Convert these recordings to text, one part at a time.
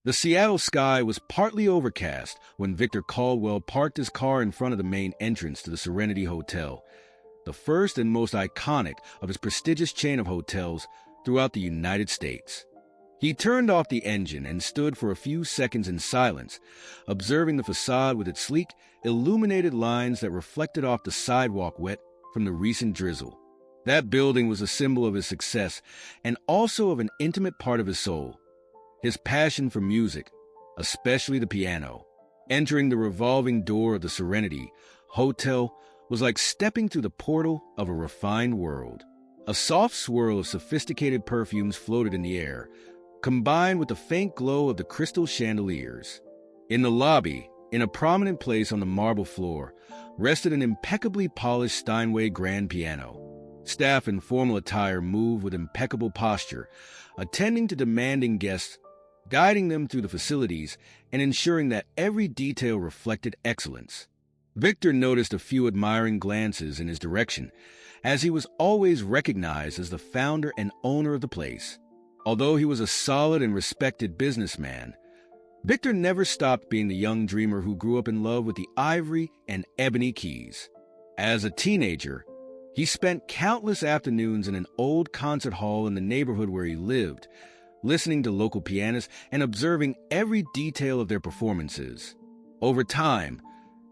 The Seattle sky was partly overcast when Victor Caldwell parked his car in front of the main entrance to the Serenity Hotel, the first and most iconic of his prestigious chain of hotels throughout the United States. He turned off the engine and stood for a few seconds in silence, observing the facade with its sleek, illuminated lines that reflected off the sidewalk wet from the recent drizzle. That building was a symbol of his success and also of an intimate part of his soul, his passion for music, especially the piano. Entering the revolving door of the Serenity Hotel was like stepping through the portal of a refined world. A soft swirl of sophisticated perfumes floated in the air, combined with the faint glow of the crystal chandeliers. In the lobby, in a prominent place on the marble floor, rested an impeccably polished Steinway grand piano. Staff in formal attire moved with impeccable posture, attending to demanding guests, guiding them through the facilities, and ensuring that every detail reflected excellence. Victor noticed a few admiring glances in his direction, as he was always recognized as the founder and owner of the place. Although he was a solid and respected businessman, Victor never stopped being the young dreamer who grew up in love with the ivory and ebony keys. As a teenager, he spent countless afternoons in an old concert hall in the neighborhood where he lived, listening to local pianists and observing every detail of their performances. Over time,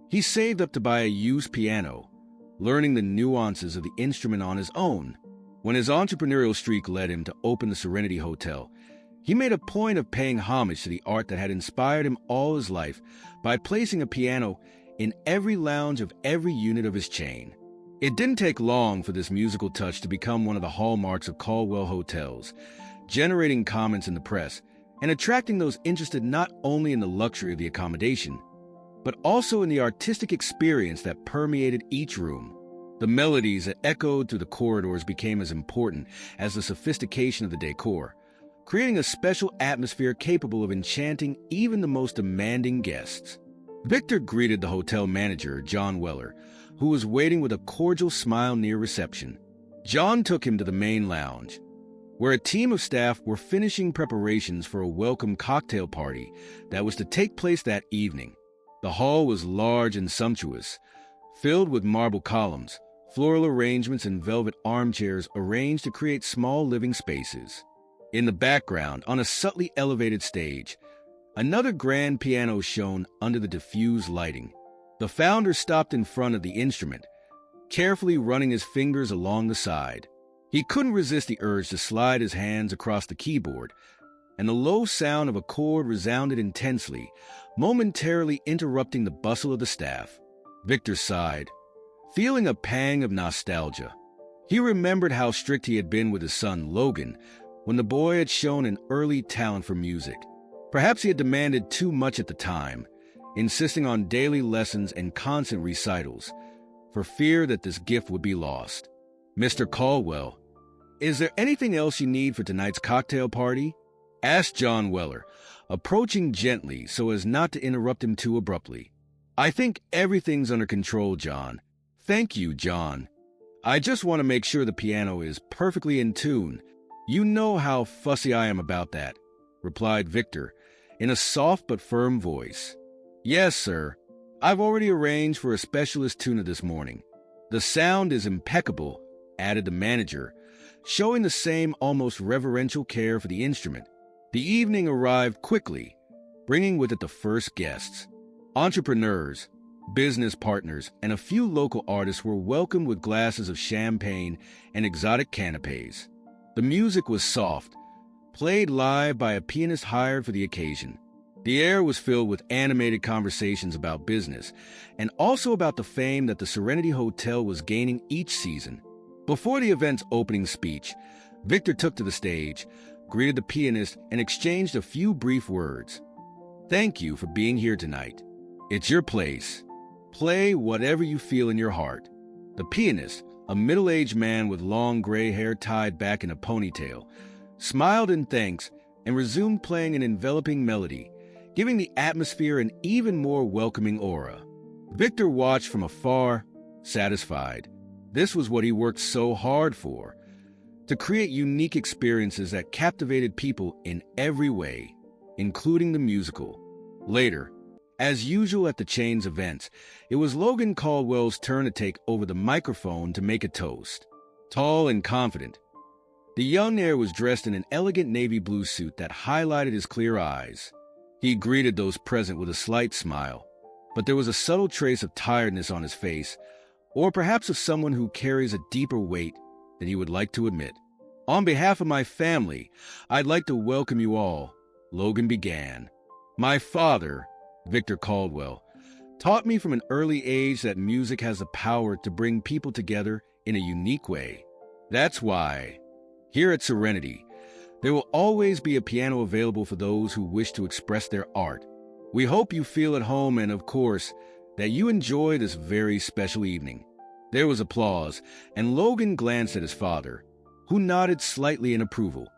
he saved up to buy a used piano, learning the nuances of the instrument on his own. When his entrepreneurial streak led him to open the Serenity Hotel, he made a point of paying homage to the art that had inspired him all his life by placing a piano in every lounge of every unit of his chain. It didn't take long for this musical touch to become one of the hallmarks of Caldwell Hotels, generating comments in the press and attracting those interested not only in the luxury of the accommodation, but also in the artistic experience that permeated each room. The melodies that echoed through the corridors became as important as the sophistication of the decor, creating a special atmosphere capable of enchanting even the most demanding guests. Victor greeted the hotel manager, John Weller, who was waiting with a cordial smile near reception. John took him to the main lounge, where a team of staff were finishing preparations for a welcome cocktail party that was to take place that evening. The hall was large and sumptuous, filled with marble columns, floral arrangements, and velvet armchairs arranged to create small living spaces. In the background, on a subtly elevated stage, another grand piano shone under the diffused lighting. The founder stopped in front of the instrument, carefully running his fingers along the side. He couldn't resist the urge to slide his hands across the keyboard, and the low sound of a chord resounded intensely, momentarily interrupting the bustle of the staff. Victor sighed, feeling a pang of nostalgia. He remembered how strict he had been with his son, Logan, when the boy had shown an early talent for music. Perhaps he had demanded too much at the time, insisting on daily lessons and constant recitals, for fear that this gift would be lost. "Mr. Caldwell, is there anything else you need for tonight's cocktail party?" asked John Weller, approaching gently so as not to interrupt him too abruptly. "I think everything's under control, John." "Thank you, John. I just want to make sure the piano is perfectly in tune. You know how fussy I am about that," replied Victor, in a soft but firm voice. "Yes, sir. I've already arranged for a specialist tuner this morning. The sound is impeccable," added the manager, showing the same almost reverential care for the instrument. The evening arrived quickly, bringing with it the first guests. Entrepreneurs, business partners, and a few local artists were welcomed with glasses of champagne and exotic canapes. The music was soft, played live by a pianist hired for the occasion. The air was filled with animated conversations about business, and also about the fame that the Serenity Hotel was gaining each season. Before the event's opening speech, Victor took to the stage, greeted the pianist, and exchanged a few brief words. "Thank you for being here tonight. It's your place. Play whatever you feel in your heart." The pianist, a middle-aged man with long gray hair tied back in a ponytail, smiled in thanks and resumed playing an enveloping melody, giving the atmosphere an even more welcoming aura. Victor watched from afar, satisfied. This was what he worked so hard for, to create unique experiences that captivated people in every way. including the musical. Later, as usual at the chain's events, it was Logan Caldwell's turn to take over the microphone to make a toast. Tall and confident, the young heir was dressed in an elegant navy blue suit that highlighted his clear eyes. He greeted those present with a slight smile, but there was a subtle trace of tiredness on his face, or perhaps of someone who carries a deeper weight than he would like to admit. "On behalf of my family, I'd like to welcome you all," Logan began. "My father, Victor Caldwell, taught me from an early age that music has the power to bring people together in a unique way. That's why, here at Serenity, there will always be a piano available for those who wish to express their art. We hope you feel at home and, of course, that you enjoy this very special evening." There was applause, and Logan glanced at his father, who nodded slightly in approval.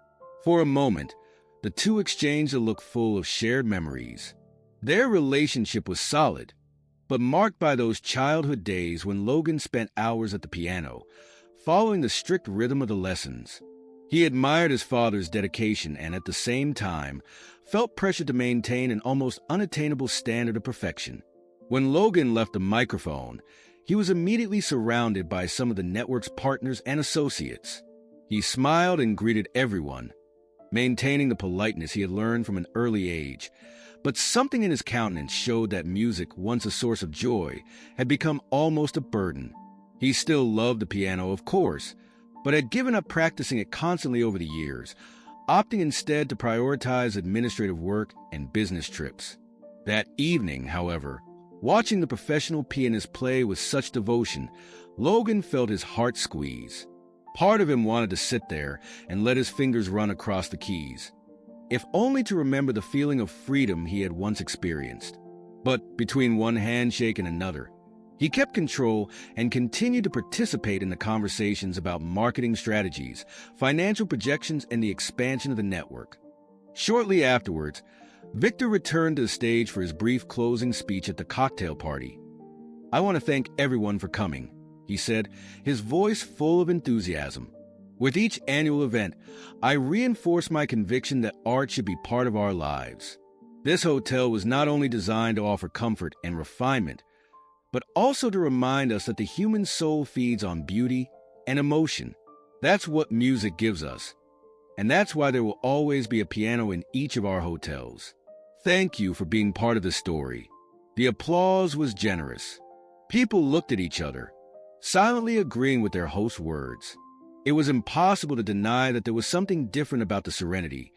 For a moment, the two exchanged a look full of shared memories. Their relationship was solid, but marked by those childhood days when Logan spent hours at the piano, following the strict rhythm of the lessons. He admired his father's dedication and at the same time felt pressure to maintain an almost unattainable standard of perfection. When Logan left the microphone, he was immediately surrounded by some of the network's partners and associates. He smiled and greeted everyone, maintaining the politeness he had learned from an early age, but something in his countenance showed that music, once a source of joy, had become almost a burden. He still loved the piano, of course, but had given up practicing it constantly over the years, opting instead to prioritize administrative work and business trips. That evening, however, watching the professional pianist play with such devotion, Logan felt his heart squeeze. Part of him wanted to sit there and let his fingers run across the keys, if only to remember the feeling of freedom he had once experienced. But between one handshake and another, he kept control and continued to participate in the conversations about marketing strategies, financial projections, and the expansion of the network. Shortly afterwards, Victor returned to the stage for his brief closing speech at the cocktail party. "I want to thank everyone for coming," he said, his voice full of enthusiasm. "With each annual event, I reinforce my conviction that art should be part of our lives. This hotel was not only designed to offer comfort and refinement, but also to remind us that the human soul feeds on beauty and emotion. That's what music gives us, and that's why there will always be a piano in each of our hotels. Thank you for being part of this story." The applause was generous. People looked at each other, silently agreeing with their host's words. It was impossible to deny that there was something different about the Serenity.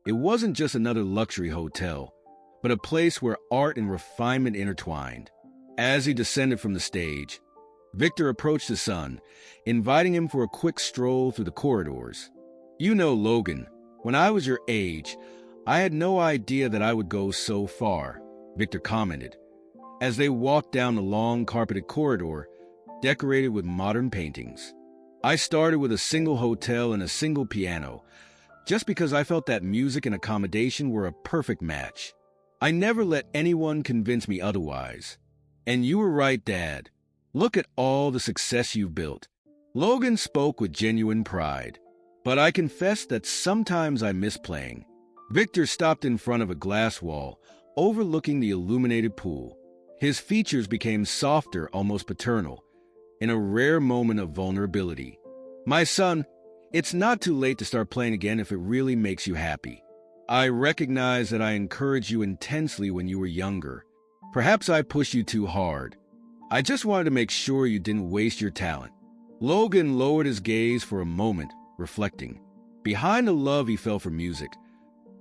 It wasn't just another luxury hotel, but a place where art and refinement intertwined. As he descended from the stage, Victor approached his son, inviting him for a quick stroll through the corridors. "You know, Logan, when I was your age, I had no idea that I would go so far," Victor commented, as they walked down the long carpeted corridor, decorated with modern paintings. "I started with a single hotel and a single piano, just because I felt that music and accommodation were a perfect match. I never let anyone convince me otherwise. And you were right, Dad. Look at all the success you've built." Logan spoke with genuine pride. "But I confess that sometimes I miss playing." Victor stopped in front of a glass wall, overlooking the illuminated pool. His features became softer, almost paternal, in a rare moment of vulnerability. "My son, it's not too late to start playing again if it really makes you happy. I recognize that I encouraged you intensely when you were younger. Perhaps I pushed you too hard. I just wanted to make sure you didn't waste your talent." Logan lowered his gaze for a moment, reflecting. Behind the love he felt for music,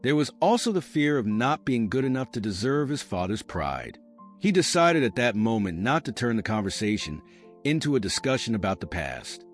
there was also the fear of not being good enough to deserve his father's pride. He decided at that moment not to turn the conversation into a discussion about the past.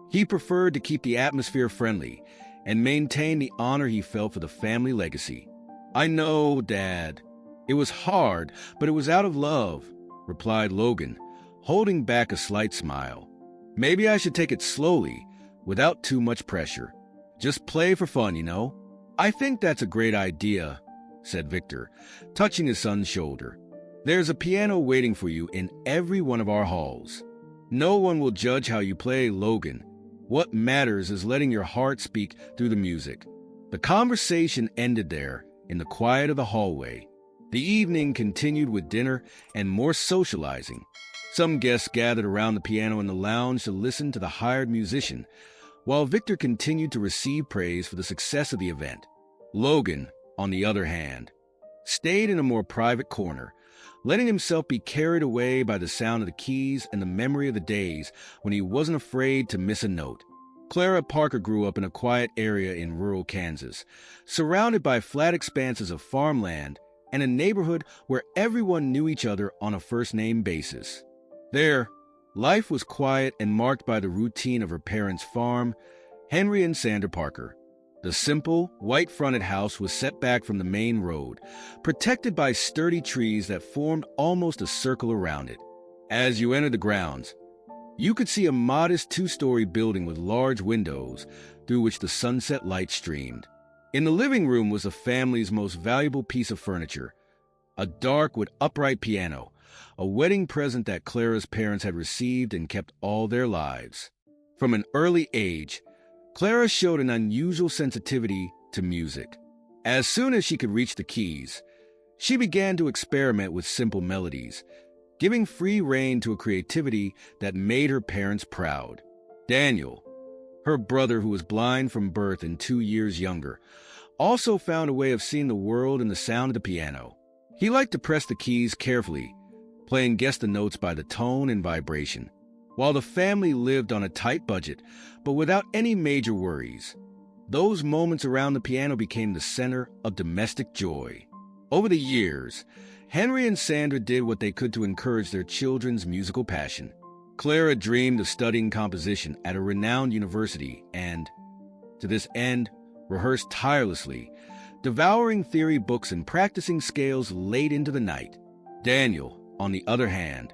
He preferred to keep the atmosphere friendly and maintain the honor he felt for the family legacy. "I know, Dad. It was hard, but it was out of love," replied Logan, holding back a slight smile. "Maybe I should take it slowly, without too much pressure. Just play for fun, you know." "I think that's a great idea," said Victor, touching his son's shoulder. "There's a piano waiting for you in every one of our halls. No one will judge how you play, Logan. What matters is letting your heart speak through the music." The conversation ended there, in the quiet of the hallway. The evening continued with dinner and more socializing. Some guests gathered around the piano in the lounge to listen to the hired musician, while Victor continued to receive praise for the success of the event. Logan, on the other hand, stayed in a more private corner, letting himself be carried away by the sound of the keys and the memory of the days when he wasn't afraid to miss a note. Clara Parker grew up in a quiet area in rural Kansas, surrounded by flat expanses of farmland and a neighborhood where everyone knew each other on a first-name basis. There, life was quiet and marked by the routine of her parents' farm, Henry and Sandra Parker. The simple, white-fronted house was set back from the main road, protected by sturdy trees that formed almost a circle around it. As you entered the grounds, you could see a modest two-story building with large windows through which the sunset light streamed. In the living room was the family's most valuable piece of furniture, a dark wood upright piano, a wedding present that Clara's parents had received and kept all their lives. From an early age, Clara showed an unusual sensitivity to music. As soon as she could reach the keys, she began to experiment with simple melodies, giving free rein to a creativity that made her parents proud. Daniel, her brother who was blind from birth and 2 years younger, also found a way of seeing the world in the sound of the piano. He liked to press the keys carefully, playing guess the notes by the tone and vibration. While the family lived on a tight budget, but without any major worries, those moments around the piano became the center of domestic joy. Over the years, Henry and Sandra did what they could to encourage their children's musical passion. Clara dreamed of studying composition at a renowned university and, to this end, rehearsed tirelessly, devouring theory books and practicing scales late into the night. Daniel, on the other hand,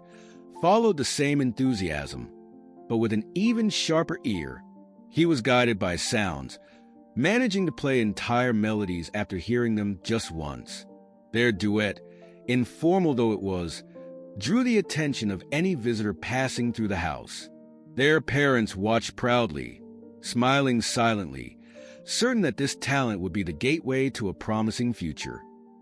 followed the same enthusiasm, but with an even sharper ear. He was guided by sounds, managing to play entire melodies after hearing them just once. Their duet, informal though it was, drew the attention of any visitor passing through the house. Their parents watched proudly, smiling silently, certain that this talent would be the gateway to a promising future.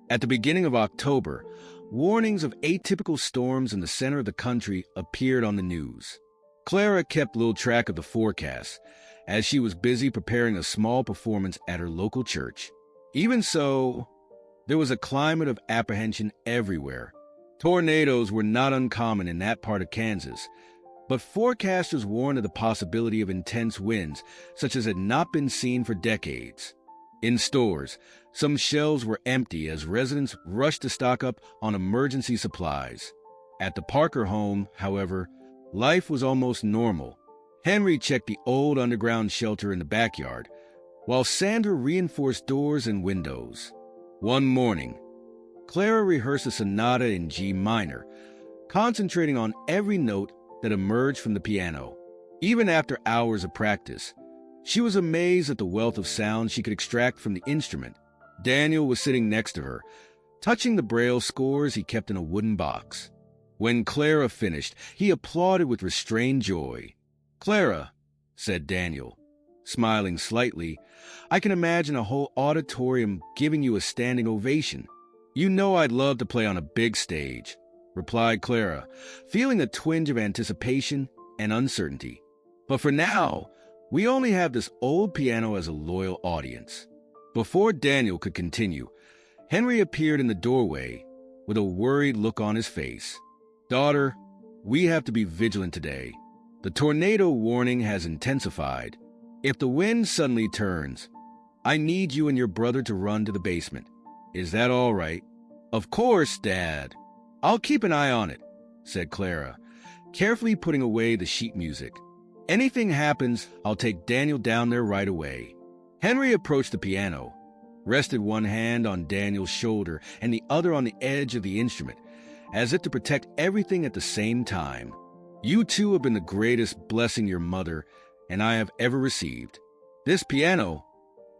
At the beginning of October, warnings of atypical storms in the center of the country appeared on the news. Clara kept little track of the forecast, as she was busy preparing a small performance at her local church. Even so, there was a climate of apprehension everywhere. Tornadoes were not uncommon in that part of Kansas, but forecasters warned of the possibility of intense winds such as had not been seen for decades. In stores, some shelves were empty as residents rushed to stock up on emergency supplies. At the Parker home, however, life was almost normal. Henry checked the old underground shelter in the backyard, while Sandra reinforced doors and windows. One morning, Clara rehearsed a sonata in G minor, concentrating on every note that emerged from the piano. Even after hours of practice, she was amazed at the wealth of sounds she could extract from the instrument. Daniel was sitting next to her, touching the Braille scores he kept in a wooden box. When Clara finished, he applauded with restrained joy. "Clara," said Daniel, smiling slightly, "I can imagine a whole auditorium giving you a standing ovation." "You know I'd love to play on a big stage," replied Clara, feeling a twinge of anticipation and uncertainty. "But for now, we only have this old piano as a loyal audience." Before Daniel could continue, Henry appeared in the doorway with a worried look on his face. "Daughter, we have to be vigilant today. The tornado warning has intensified. If the wind suddenly turns, I need you and your brother to run to the basement. Is that all right?" "Of course, Dad. I'll keep an eye on it," said Clara, carefully putting away the sheet music. "Anything happens, I'll take Daniel down there right away." Henry approached the piano, rested one hand on Daniel's shoulder and the other on the edge of the instrument, as if to protect everything at the same time. "You two have been the greatest blessing your mother and I have ever received. This piano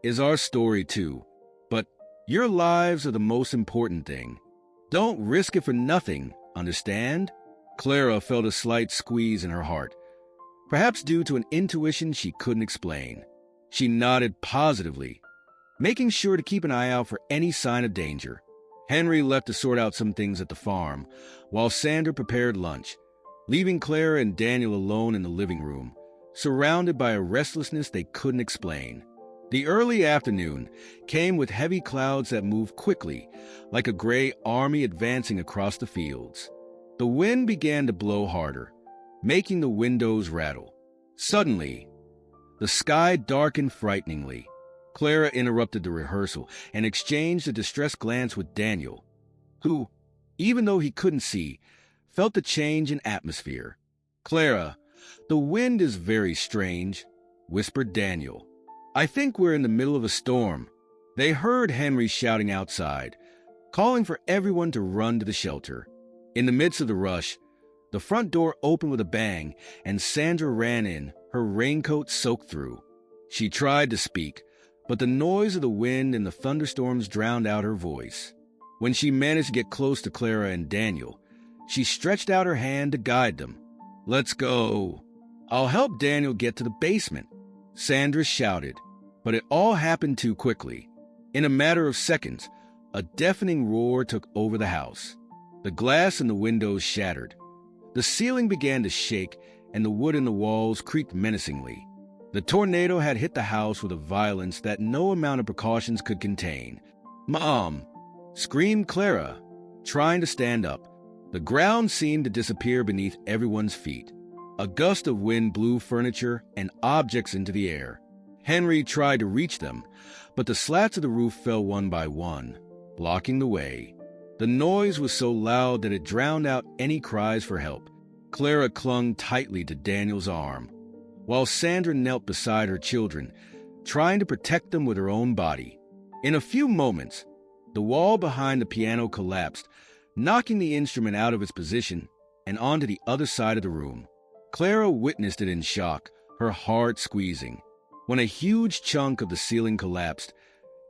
is our story too, but your lives are the most important thing. Don't risk it for nothing, understand?" Clara felt a slight squeeze in her heart, perhaps due to an intuition she couldn't explain. She nodded positively, making sure to keep an eye out for any sign of danger. Henry left to sort out some things at the farm, while Sandra prepared lunch, leaving Clara and Daniel alone in the living room, surrounded by a restlessness they couldn't explain. The early afternoon came with heavy clouds that moved quickly, like a gray army advancing across the fields. The wind began to blow harder, making the windows rattle. Suddenly, the sky darkened frighteningly. Clara interrupted the rehearsal and exchanged a distressed glance with Daniel, who, even though he couldn't see, felt the change in atmosphere. "Clara, the wind is very strange," whispered Daniel. "I think we're in the middle of a storm." They heard Henry shouting outside, calling for everyone to run to the shelter. In the midst of the rush, the front door opened with a bang, and Sandra ran in, her raincoat soaked through. She tried to speak, but the noise of the wind and the thunderstorms drowned out her voice. When she managed to get close to Clara and Daniel, she stretched out her hand to guide them. "Let's go. I'll help Daniel get to the basement," Sandra shouted, but it all happened too quickly. In a matter of seconds, a deafening roar took over the house. The glass in the windows shattered. The ceiling began to shake, and the wood in the walls creaked menacingly. The tornado had hit the house with a violence that no amount of precautions could contain. "Mom!" screamed Clara, trying to stand up. The ground seemed to disappear beneath everyone's feet. A gust of wind blew furniture and objects into the air. Henry tried to reach them, but the slats of the roof fell one by one, blocking the way. The noise was so loud that it drowned out any cries for help. Clara clung tightly to Daniel's arm, while Sandra knelt beside her children, trying to protect them with her own body. In a few moments, the wall behind the piano collapsed, knocking the instrument out of its position and onto the other side of the room. Clara witnessed it in shock, her heart squeezing. When a huge chunk of the ceiling collapsed,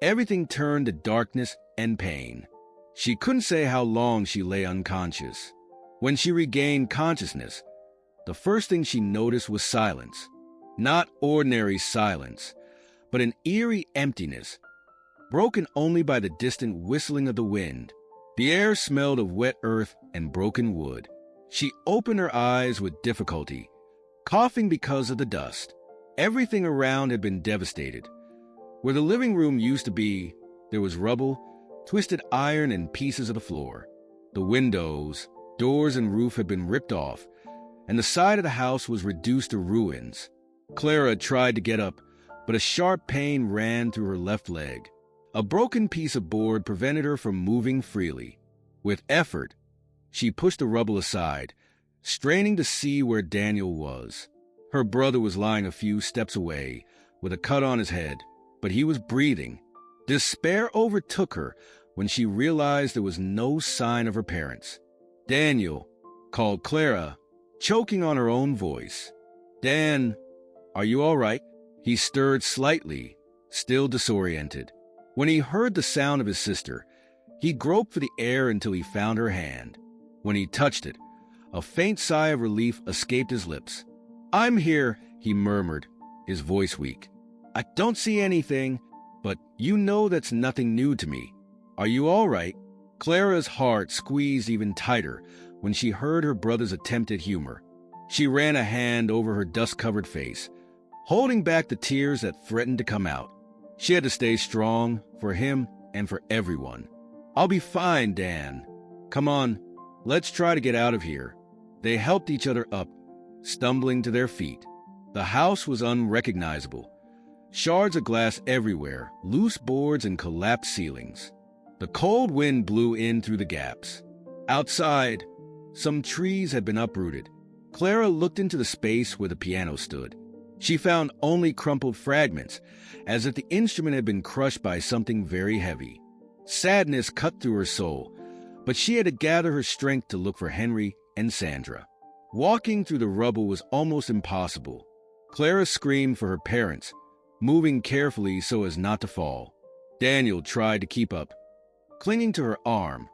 everything turned to darkness and pain. She couldn't say how long she lay unconscious. When she regained consciousness, the first thing she noticed was silence. Not ordinary silence, but an eerie emptiness, broken only by the distant whistling of the wind. The air smelled of wet earth and broken wood. She opened her eyes with difficulty, coughing because of the dust. Everything around had been devastated. Where the living room used to be, there was rubble, twisted iron, and pieces of the floor. The windows, doors, and roof had been ripped off, and the side of the house was reduced to ruins. Clara tried to get up, but a sharp pain ran through her left leg. A broken piece of board prevented her from moving freely. With effort, she pushed the rubble aside, straining to see where Daniel was. Her brother was lying a few steps away, with a cut on his head, but he was breathing. Despair overtook her when she realized there was no sign of her parents. "Daniel," called Clara, choking on her own voice. "Dan, are you all right?" He stirred slightly, still disoriented. When he heard the sound of his sister, he groped for the air until he found her hand. When he touched it, a faint sigh of relief escaped his lips. "I'm here," he murmured, his voice weak. "I don't see anything, but you know that's nothing new to me. Are you all right?" Clara's heart squeezed even tighter when she heard her brother's attempt at humor. She ran a hand over her dust-covered face, holding back the tears that threatened to come out. She had to stay strong for him and for everyone. "I'll be fine, Dan. Come on, let's try to get out of here." They helped each other up, stumbling to their feet. The house was unrecognizable. Shards of glass everywhere, loose boards and collapsed ceilings. The cold wind blew in through the gaps. Outside, some trees had been uprooted. Clara looked into the space where the piano stood. She found only crumpled fragments, as if the instrument had been crushed by something very heavy. Sadness cut through her soul, but she had to gather her strength to look for Henry and Sandra. Walking through the rubble was almost impossible. Clara screamed for her parents, moving carefully so as not to fall. Daniel tried to keep up, clinging to her arm,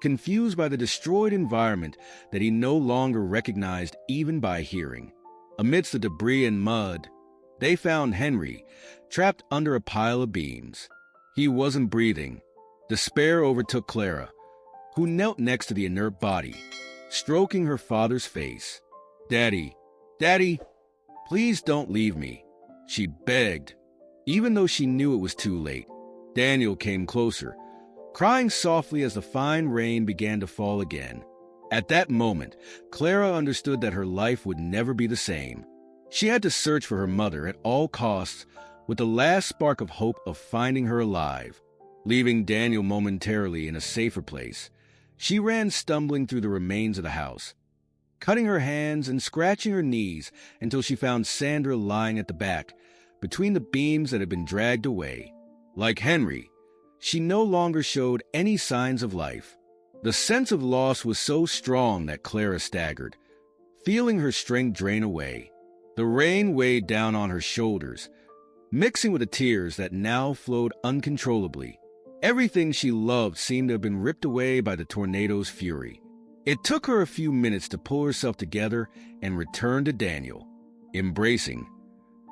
confused by the destroyed environment that he no longer recognized even by hearing. Amidst the debris and mud, they found Henry, trapped under a pile of beams. He wasn't breathing. Despair overtook Clara, who knelt next to the inert body, stroking her father's face. "Daddy, Daddy, please don't leave me," she begged, even though she knew it was too late. Daniel came closer, crying softly as the fine rain began to fall again. At that moment, Clara understood that her life would never be the same. She had to search for her mother at all costs, with the last spark of hope of finding her alive. Leaving Daniel momentarily in a safer place, she ran stumbling through the remains of the house, cutting her hands and scratching her knees until she found Sandra lying at the back, between the beams that had been dragged away. Like Henry, she no longer showed any signs of life. The sense of loss was so strong that Clara staggered, feeling her strength drain away. The rain weighed down on her shoulders, mixing with the tears that now flowed uncontrollably. Everything she loved seemed to have been ripped away by the tornado's fury. It took her a few minutes to pull herself together and return to Daniel. Embracing,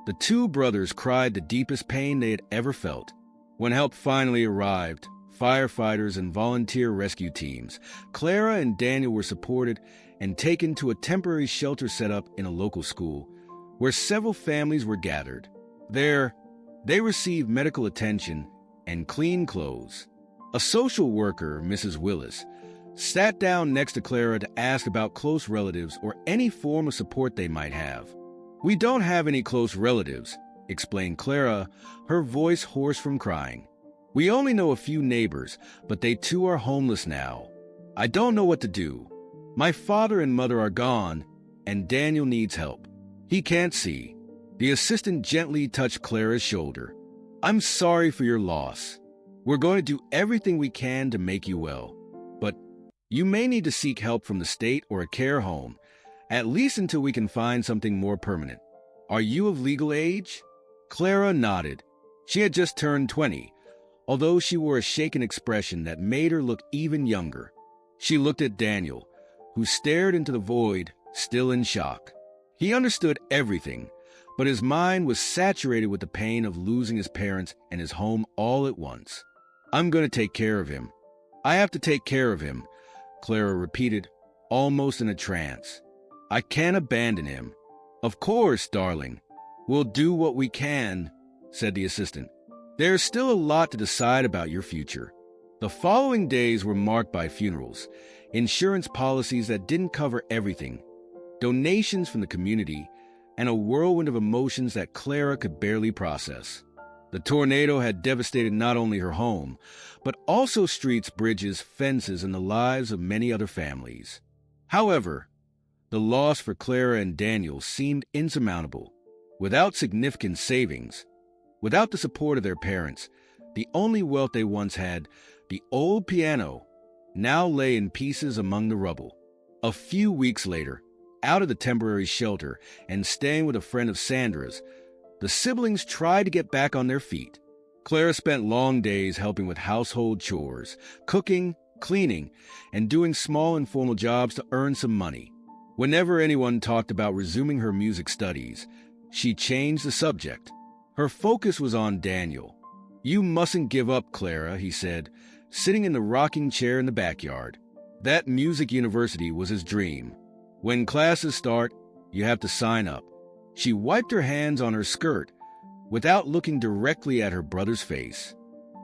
the two brothers cried the deepest pain they had ever felt. When help finally arrived, firefighters and volunteer rescue teams, Clara and Daniel were supported and taken to a temporary shelter set up in a local school, where several families were gathered. There, they received medical attention and clean clothes. A social worker, Mrs. Willis, sat down next to Clara to ask about close relatives or any form of support they might have. "We don't have any close relatives," explained Clara, her voice hoarse from crying. "We only know a few neighbors, but they too are homeless now. I don't know what to do. My father and mother are gone, and Daniel needs help. He can't see." The assistant gently touched Clara's shoulder. "I'm sorry for your loss. We're going to do everything we can to make you well. But you may need to seek help from the state or a care home, at least until we can find something more permanent. Are you of legal age?" Clara nodded. She had just turned 20, although she wore a shaken expression that made her look even younger. She looked at Daniel, who stared into the void, still in shock. He understood everything, but his mind was saturated with the pain of losing his parents and his home all at once. "I'm going to take care of him. I have to take care of him," Clara repeated, almost in a trance. "I can't abandon him." "Of course, darling. We'll do what we can," said the assistant. "There's still a lot to decide about your future." The following days were marked by funerals, insurance policies that didn't cover everything, donations from the community, and a whirlwind of emotions that Clara could barely process. The tornado had devastated not only her home, but also streets, bridges, fences, and the lives of many other families. However, the loss for Clara and Daniel seemed insurmountable. Without significant savings, without the support of their parents, the only wealth they once had, the old piano, now lay in pieces among the rubble. A few weeks later, out of the temporary shelter and staying with a friend of Sandra's, the siblings tried to get back on their feet. Clara spent long days helping with household chores, cooking, cleaning, and doing small informal jobs to earn some money. Whenever anyone talked about resuming her music studies, she changed the subject. Her focus was on Daniel. "You mustn't give up, Clara," he said, sitting in the rocking chair in the backyard. That music university was his dream. "When classes start, you have to sign up." She wiped her hands on her skirt without looking directly at her brother's face.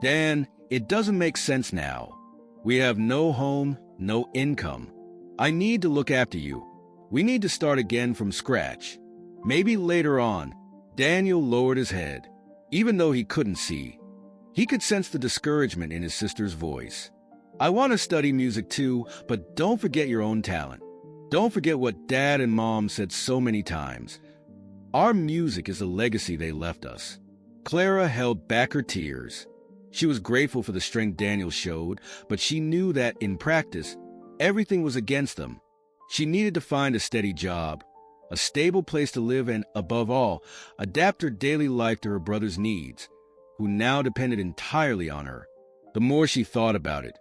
"Dan, it doesn't make sense now. We have no home, no income. I need to look after you. We need to start again from scratch. Maybe later on." Daniel lowered his head. Even though he couldn't see, he could sense the discouragement in his sister's voice. "I want to study music too, but don't forget your own talent. Don't forget what Dad and Mom said so many times. Our music is the legacy they left us." Clara held back her tears. She was grateful for the strength Daniel showed, but she knew that, in practice, everything was against them. She needed to find a steady job, a stable place to live, and, above all, adapt her daily life to her brother's needs, who now depended entirely on her. The more she thought about it,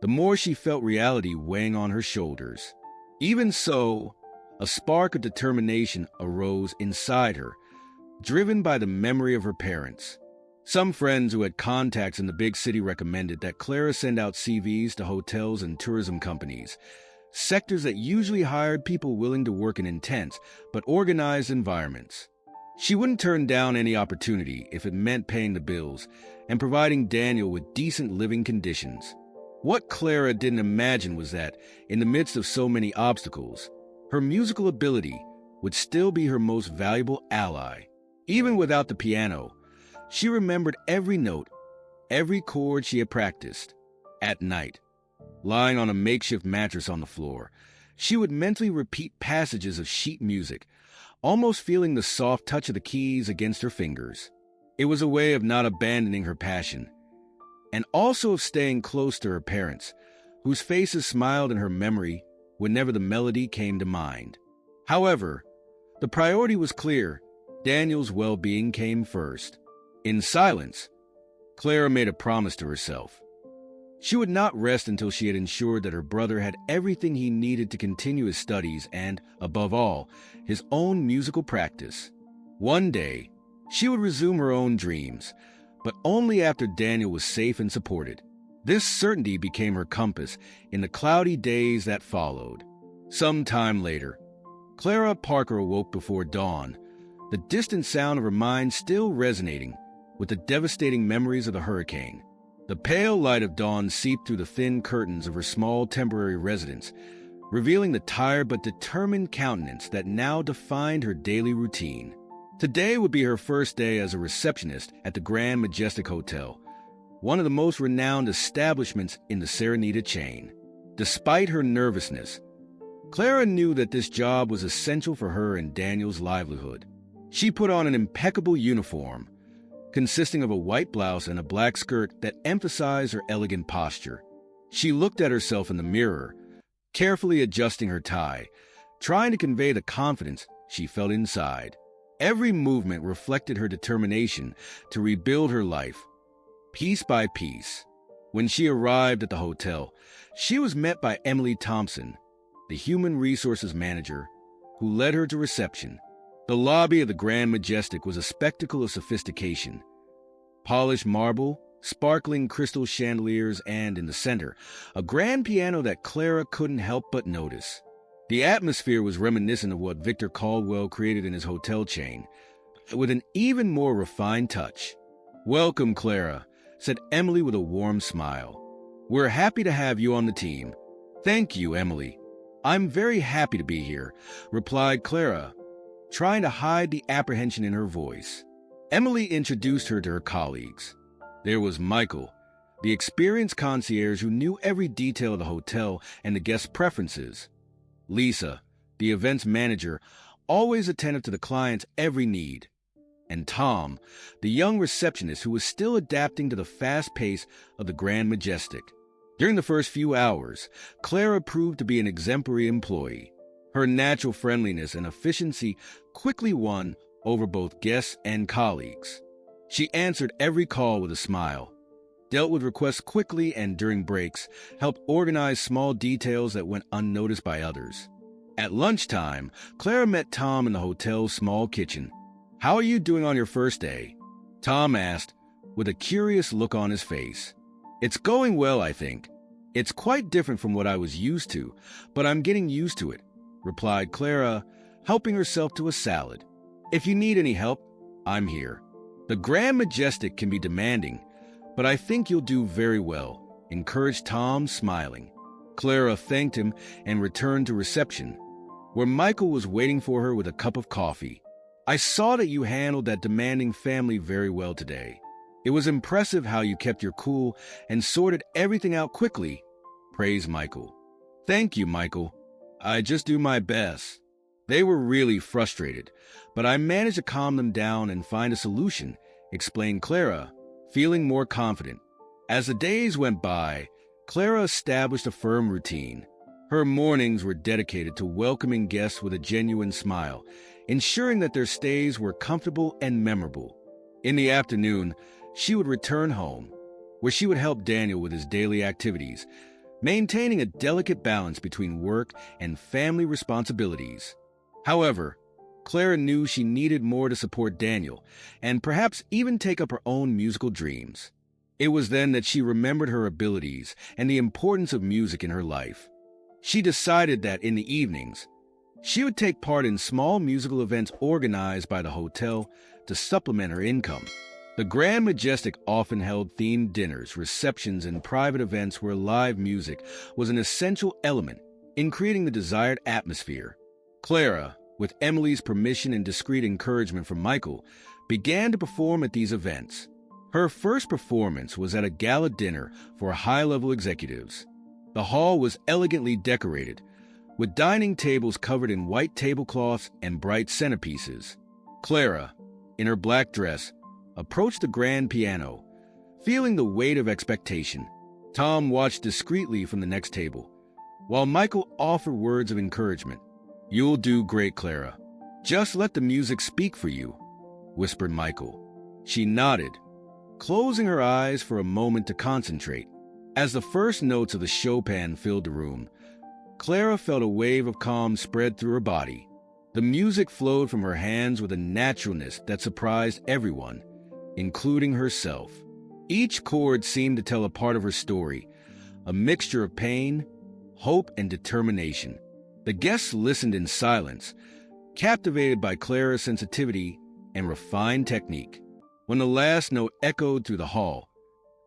the more she felt reality weighing on her shoulders. Even so, a spark of determination arose inside her, driven by the memory of her parents. Some friends who had contacts in the big city recommended that Clara send out CVs to hotels and tourism companies, sectors that usually hired people willing to work in intense but organized environments. She wouldn't turn down any opportunity if it meant paying the bills and providing Daniel with decent living conditions. What Clara didn't imagine was that, in the midst of so many obstacles, her musical ability would still be her most valuable ally. Even without the piano, she remembered every note, every chord she had practiced. At night, lying on a makeshift mattress on the floor, she would mentally repeat passages of sheet music, almost feeling the soft touch of the keys against her fingers. It was a way of not abandoning her passion, and also of staying close to her parents, whose faces smiled in her memory whenever the melody came to mind. However, the priority was clear. Daniel's well-being came first. In silence, Clara made a promise to herself. She would not rest until she had ensured that her brother had everything he needed to continue his studies and, above all, his own musical practice. One day, she would resume her own dreams, but only after Daniel was safe and supported. This certainty became her compass in the cloudy days that followed. Some time later, Clara Parker awoke before dawn, the distant sound of her mind still resonating with the devastating memories of the hurricane. The pale light of dawn seeped through the thin curtains of her small temporary residence, revealing the tired but determined countenance that now defined her daily routine. Today would be her first day as a receptionist at the Grand Majestic Hotel, one of the most renowned establishments in the Serenita chain. Despite her nervousness, Clara knew that this job was essential for her and Daniel's livelihood. She put on an impeccable uniform, consisting of a white blouse and a black skirt that emphasized her elegant posture. She looked at herself in the mirror, carefully adjusting her tie, trying to convey the confidence she felt inside. Every movement reflected her determination to rebuild her life, piece by piece. When she arrived at the hotel, she was met by Emily Thompson, the human resources manager, who led her to reception. The lobby of the Grand Majestic was a spectacle of sophistication. Polished marble, sparkling crystal chandeliers, and, in the center, a grand piano that Clara couldn't help but notice. The atmosphere was reminiscent of what Victor Caldwell created in his hotel chain, with an even more refined touch. "Welcome, Clara," said Emily with a warm smile. "We're happy to have you on the team." "Thank you, Emily. I'm very happy to be here," replied Clara, trying to hide the apprehension in her voice. Emily introduced her to her colleagues. There was Michael, the experienced concierge who knew every detail of the hotel and the guests' preferences. Lisa, the events manager, always attentive to the client's every need. And Tom, the young receptionist who was still adapting to the fast pace of the Grand Majestic. During the first few hours, Clara proved to be an exemplary employee. Her natural friendliness and efficiency quickly won over both guests and colleagues. She answered every call with a smile, dealt with requests quickly, and during breaks, helped organize small details that went unnoticed by others. At lunchtime, Clara met Tom in the hotel's small kitchen. "How are you doing on your first day?" Tom asked, with a curious look on his face. "It's going well, I think. It's quite different from what I was used to, but I'm getting used to it," replied Clara, helping herself to a salad. "If you need any help, I'm here." "The Grand Majestic can be demanding, but I think you'll do very well," encouraged Tom, smiling. Clara thanked him and returned to reception, where Michael was waiting for her with a cup of coffee. "I saw that you handled that demanding family very well today. It was impressive how you kept your cool and sorted everything out quickly," praised Michael. "Thank you, Michael. I just do my best. They were really frustrated, but I managed to calm them down and find a solution," explained Clara, feeling more confident. As the days went by, Clara established a firm routine. Her mornings were dedicated to welcoming guests with a genuine smile, ensuring that their stays were comfortable and memorable. In the afternoon, she would return home, where she would help Daniel with his daily activities, maintaining a delicate balance between work and family responsibilities. However, Clara knew she needed more to support Daniel, and perhaps even take up her own musical dreams. It was then that she remembered her abilities and the importance of music in her life. She decided that in the evenings, she would take part in small musical events organized by the hotel to supplement her income. The Grand Majestic often held themed dinners, receptions, and private events where live music was an essential element in creating the desired atmosphere. Clara, with Emily's permission and discreet encouragement from Michael, began to perform at these events. Her first performance was at a gala dinner for high-level executives. The hall was elegantly decorated, with dining tables covered in white tablecloths and bright centerpieces. Clara, in her black dress, approached the grand piano, feeling the weight of expectation. Tom watched discreetly from the next table, while Michael offered words of encouragement. "You'll do great, Clara. Just let the music speak for you," whispered Michael. She nodded, closing her eyes for a moment to concentrate. As the first notes of the Chopin filled the room, Clara felt a wave of calm spread through her body. The music flowed from her hands with a naturalness that surprised everyone, including herself. Each chord seemed to tell a part of her story, a mixture of pain, hope, and determination. The guests listened in silence, captivated by Clara's sensitivity and refined technique. When the last note echoed through the hall,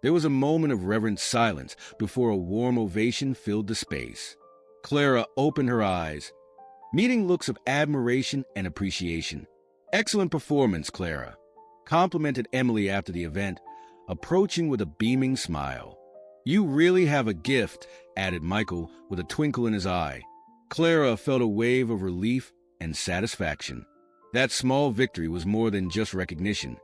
there was a moment of reverent silence before a warm ovation filled the space. Clara opened her eyes, meeting looks of admiration and appreciation. "Excellent performance, Clara," complimented Emily after the event, approaching with a beaming smile. "You really have a gift," added Michael with a twinkle in his eye. Clara felt a wave of relief and satisfaction. That small victory was more than just recognition.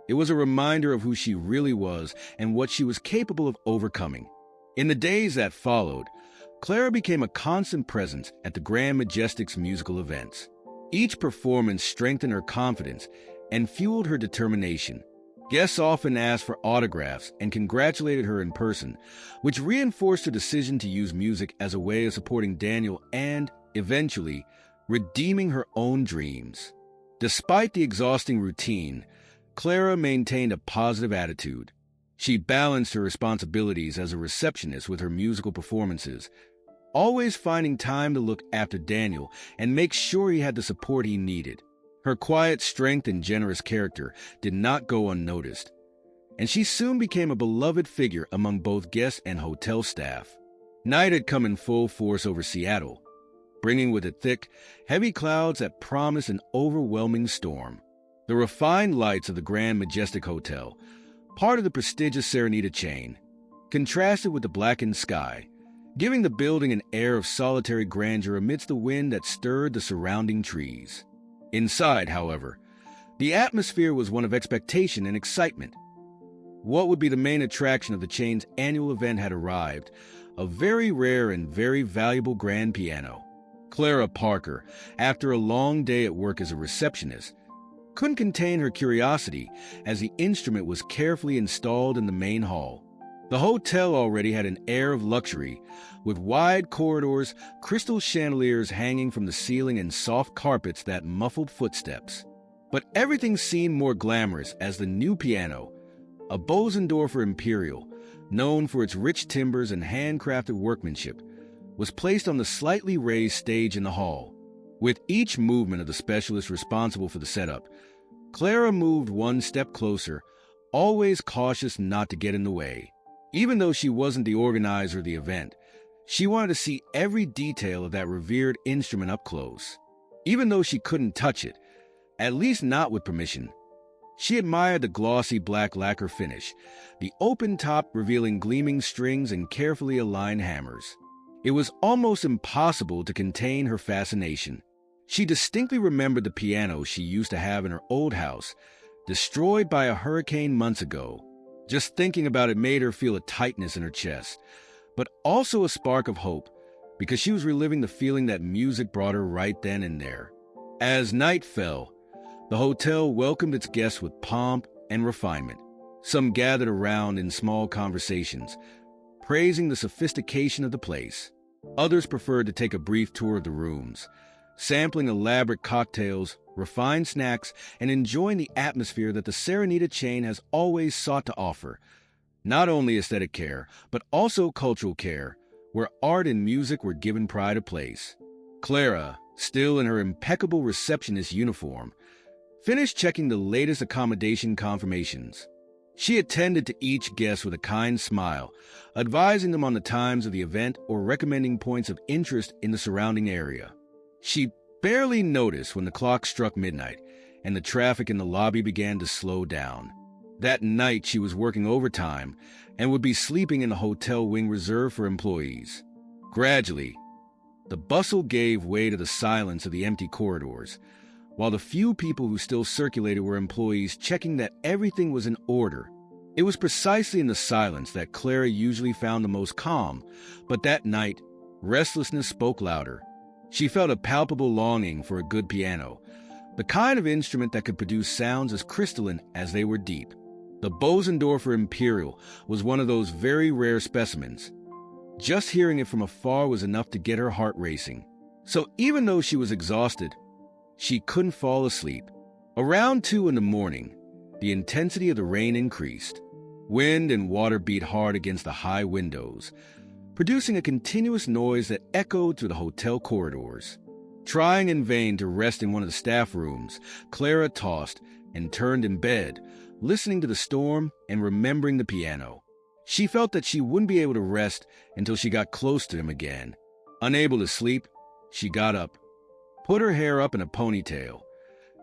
It was a reminder of who she really was and what she was capable of overcoming. In the days that followed, Clara became a constant presence at the Grand Majestic's musical events. Each performance strengthened her confidence and fueled her determination. Guests often asked for autographs and congratulated her in person, which reinforced her decision to use music as a way of supporting Daniel and, eventually, redeeming her own dreams. Despite the exhausting routine, Clara maintained a positive attitude. She balanced her responsibilities as a receptionist with her musical performances, always finding time to look after Daniel and make sure he had the support he needed. Her quiet strength and generous character did not go unnoticed, and she soon became a beloved figure among both guests and hotel staff. Night had come in full force over Seattle, bringing with it thick, heavy clouds that promised an overwhelming storm. The refined lights of the Grand Majestic Hotel, part of the prestigious Serenita chain, contrasted with the blackened sky, giving the building an air of solitary grandeur amidst the wind that stirred the surrounding trees. Inside, however, the atmosphere was one of expectation and excitement. What would be the main attraction of the chain's annual event had arrived, a very rare and very valuable grand piano. Clara Parker, after a long day at work as a receptionist, couldn't contain her curiosity as the instrument was carefully installed in the main hall. The hotel already had an air of luxury, with wide corridors, crystal chandeliers hanging from the ceiling, and soft carpets that muffled footsteps. But everything seemed more glamorous as the new piano, a Bosendorfer Imperial, known for its rich timbers and handcrafted workmanship, was placed on the slightly raised stage in the hall. With each movement of the specialist responsible for the setup, Clara moved one step closer, always cautious not to get in the way. Even though she wasn't the organizer of the event, she wanted to see every detail of that revered instrument up close. Even though she couldn't touch it, at least not with permission, she admired the glossy black lacquer finish, the open top revealing gleaming strings and carefully aligned hammers. It was almost impossible to contain her fascination. She distinctly remembered the piano she used to have in her old house, destroyed by a hurricane months ago. Just thinking about it made her feel a tightness in her chest, but also a spark of hope, because she was reliving the feeling that music brought her right then and there. As night fell, the hotel welcomed its guests with pomp and refinement. Some gathered around in small conversations, praising the sophistication of the place. Others preferred to take a brief tour of the rooms, sampling elaborate cocktails, refined snacks, and enjoying the atmosphere that the Serenita chain has always sought to offer. Not only aesthetic care, but also cultural care, where art and music were given pride of place. Clara, still in her impeccable receptionist uniform, finished checking the latest accommodation confirmations. She attended to each guest with a kind smile, advising them on the times of the event or recommending points of interest in the surrounding area. She barely noticed when the clock struck midnight and the traffic in the lobby began to slow down. That night she was working overtime and would be sleeping in the hotel wing reserved for employees. Gradually, the bustle gave way to the silence of the empty corridors, while the few people who still circulated were employees checking that everything was in order. It was precisely in the silence that Clara usually found the most calm, but that night, restlessness spoke louder. She felt a palpable longing for a good piano, the kind of instrument that could produce sounds as crystalline as they were deep. The Bosendorfer Imperial was one of those very rare specimens. Just hearing it from afar was enough to get her heart racing. So even though she was exhausted, she couldn't fall asleep. Around 2 in the morning, the intensity of the rain increased. Wind and water beat hard against the high windows, producing a continuous noise that echoed through the hotel corridors. Trying in vain to rest in one of the staff rooms, Clara tossed and turned in bed, listening to the storm and remembering the piano. She felt that she wouldn't be able to rest until she got close to him again. Unable to sleep, she got up, put her hair up in a ponytail,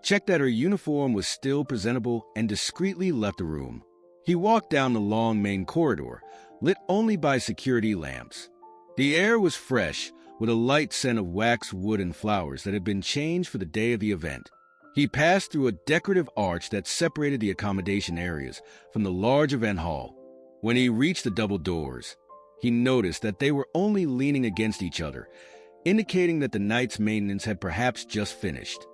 checked that her uniform was still presentable, and discreetly left the room. He walked down the long main corridor, lit only by security lamps. The air was fresh, with a light scent of waxed wood and flowers that had been changed for the day of the event. He passed through a decorative arch that separated the accommodation areas from the large event hall. When he reached the double doors, he noticed that they were only leaning against each other, indicating that the night's maintenance had perhaps just finished.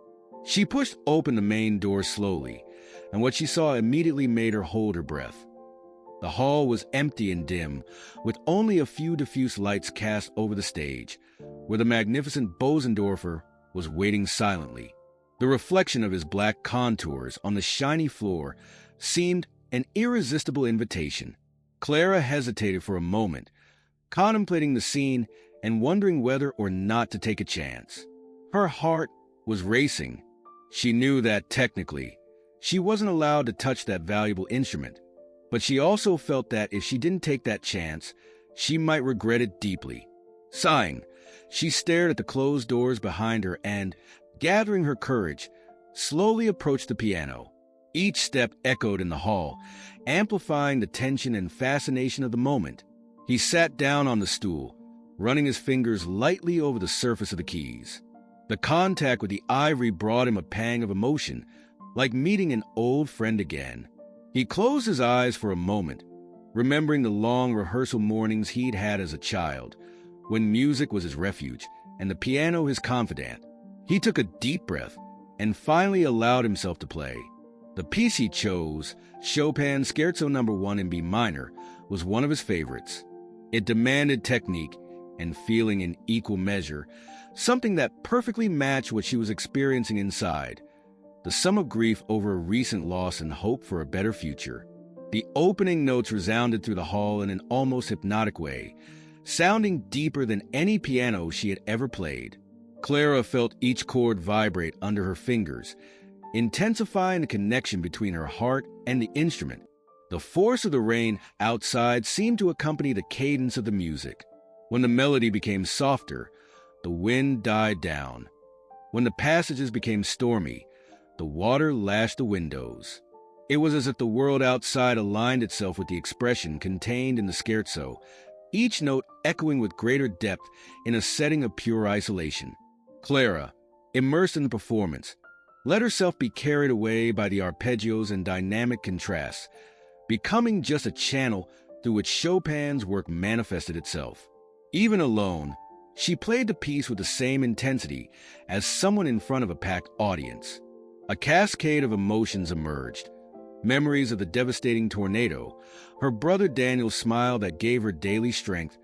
She pushed open the main door slowly, and what she saw immediately made her hold her breath. The hall was empty and dim, with only a few diffuse lights cast over the stage, where the magnificent Bosendorfer was waiting silently. The reflection of his black contours on the shiny floor seemed an irresistible invitation. Clara hesitated for a moment, contemplating the scene and wondering whether or not to take a chance. Her heart was racing. She knew that, technically, she wasn't allowed to touch that valuable instrument, but she also felt that if she didn't take that chance, she might regret it deeply. Sighing, she stared at the closed doors behind her and, gathering her courage, slowly approached the piano. Each step echoed in the hall, amplifying the tension and fascination of the moment. He sat down on the stool, running his fingers lightly over the surface of the keys. The contact with the ivory brought him a pang of emotion, like meeting an old friend again. He closed his eyes for a moment, remembering the long rehearsal mornings he'd had as a child, when music was his refuge and the piano his confidant. He took a deep breath and finally allowed himself to play. The piece he chose, Chopin's Scherzo No. 1 in B minor, was one of his favorites. It demanded technique and feeling in equal measure, something that perfectly matched what she was experiencing inside, the sum of grief over a recent loss and hope for a better future. The opening notes resounded through the hall in an almost hypnotic way, sounding deeper than any piano she had ever played. Clara felt each chord vibrate under her fingers, intensifying the connection between her heart and the instrument. The force of the rain outside seemed to accompany the cadence of the music. When the melody became softer, the wind died down. When the passages became stormy, the water lashed the windows. It was as if the world outside aligned itself with the expression contained in the scherzo, each note echoing with greater depth in a setting of pure isolation. Clara, immersed in the performance, let herself be carried away by the arpeggios and dynamic contrasts, becoming just a channel through which Chopin's work manifested itself. Even alone, she played the piece with the same intensity as someone in front of a packed audience. A cascade of emotions emerged. Memories of the devastating tornado, her brother Daniel's smile that gave her daily strength,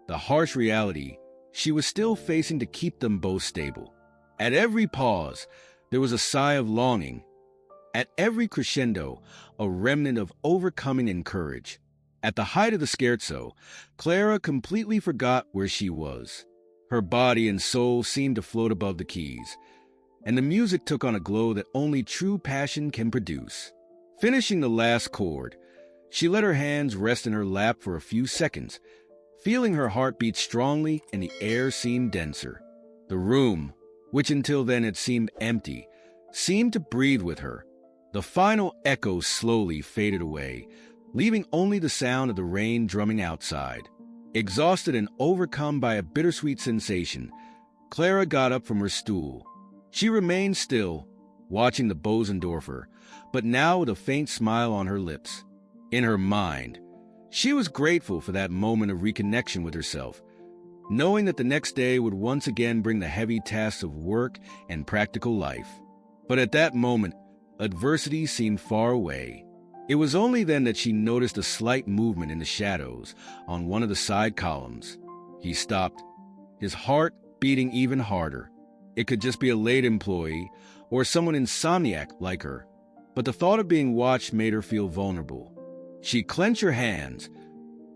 the harsh reality she was still facing to keep them both stable. At every pause, there was a sigh of longing. At every crescendo, a remnant of overcoming and courage. At the height of the scherzo, Clara completely forgot where she was. Her body and soul seemed to float above the keys, and the music took on a glow that only true passion can produce. Finishing the last chord, she let her hands rest in her lap for a few seconds, feeling her heart beat strongly and the air seemed denser. The room, which until then had seemed empty, seemed to breathe with her. The final echo slowly faded away, leaving only the sound of the rain drumming outside. Exhausted and overcome by a bittersweet sensation, Clara got up from her stool. She remained still, watching the Bosendorfer, but now with a faint smile on her lips. In her mind, she was grateful for that moment of reconnection with herself, knowing that the next day would once again bring the heavy tasks of work and practical life. But at that moment, adversity seemed far away. It was only then that she noticed a slight movement in the shadows on one of the side columns. He stopped, his heart beating even harder. It could just be a late employee or someone insomniac like her, but the thought of being watched made her feel vulnerable. She clenched her hands,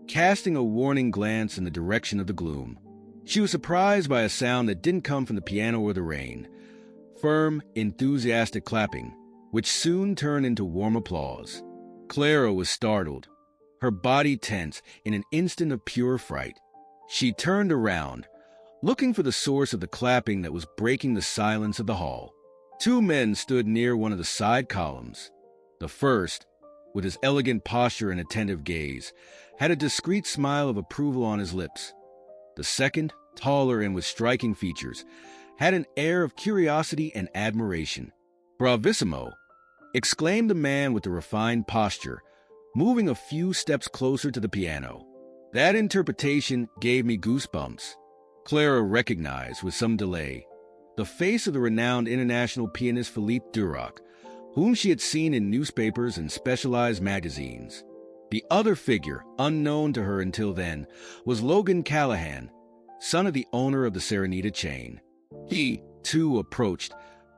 casting a warning glance in the direction of the gloom. She was surprised by a sound that didn't come from the piano or the rain. Firm, enthusiastic clapping, which soon turned into warm applause. Clara was startled, her body tense in an instant of pure fright. She turned around, looking for the source of the clapping that was breaking the silence of the hall. Two men stood near one of the side columns. The first, with his elegant posture and attentive gaze, had a discreet smile of approval on his lips. The second, taller and with striking features, had an air of curiosity and admiration. "Bravissimo!" exclaimed the man with the refined posture, moving a few steps closer to the piano. That interpretation gave me goosebumps. Clara recognized, with some delay, the face of the renowned international pianist Philippe Durac, whom she had seen in newspapers and specialized magazines. The other figure, unknown to her until then, was Logan Callahan, son of the owner of the Serenita chain. He, too, approached,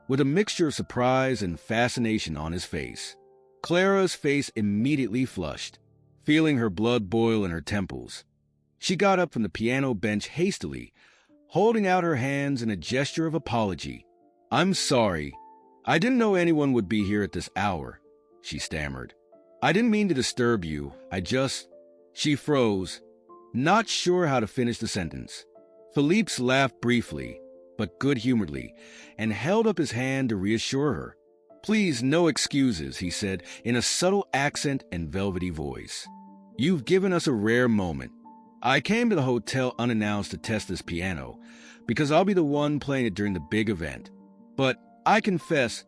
with a mixture of surprise and fascination on his face. Clara's face immediately flushed, feeling her blood boil in her temples. She got up from the piano bench hastily, holding out her hands in a gesture of apology. "I'm sorry. I didn't know anyone would be here at this hour," she stammered. "I didn't mean to disturb you. She froze, not sure how to finish the sentence. Philippe's laughed briefly, but good-humoredly, and held up his hand to reassure her. "Please, no excuses," he said, in a subtle accent and velvety voice. "You've given us a rare moment. I came to the hotel unannounced to test this piano, because I'll be the one playing it during the big event. But I confess,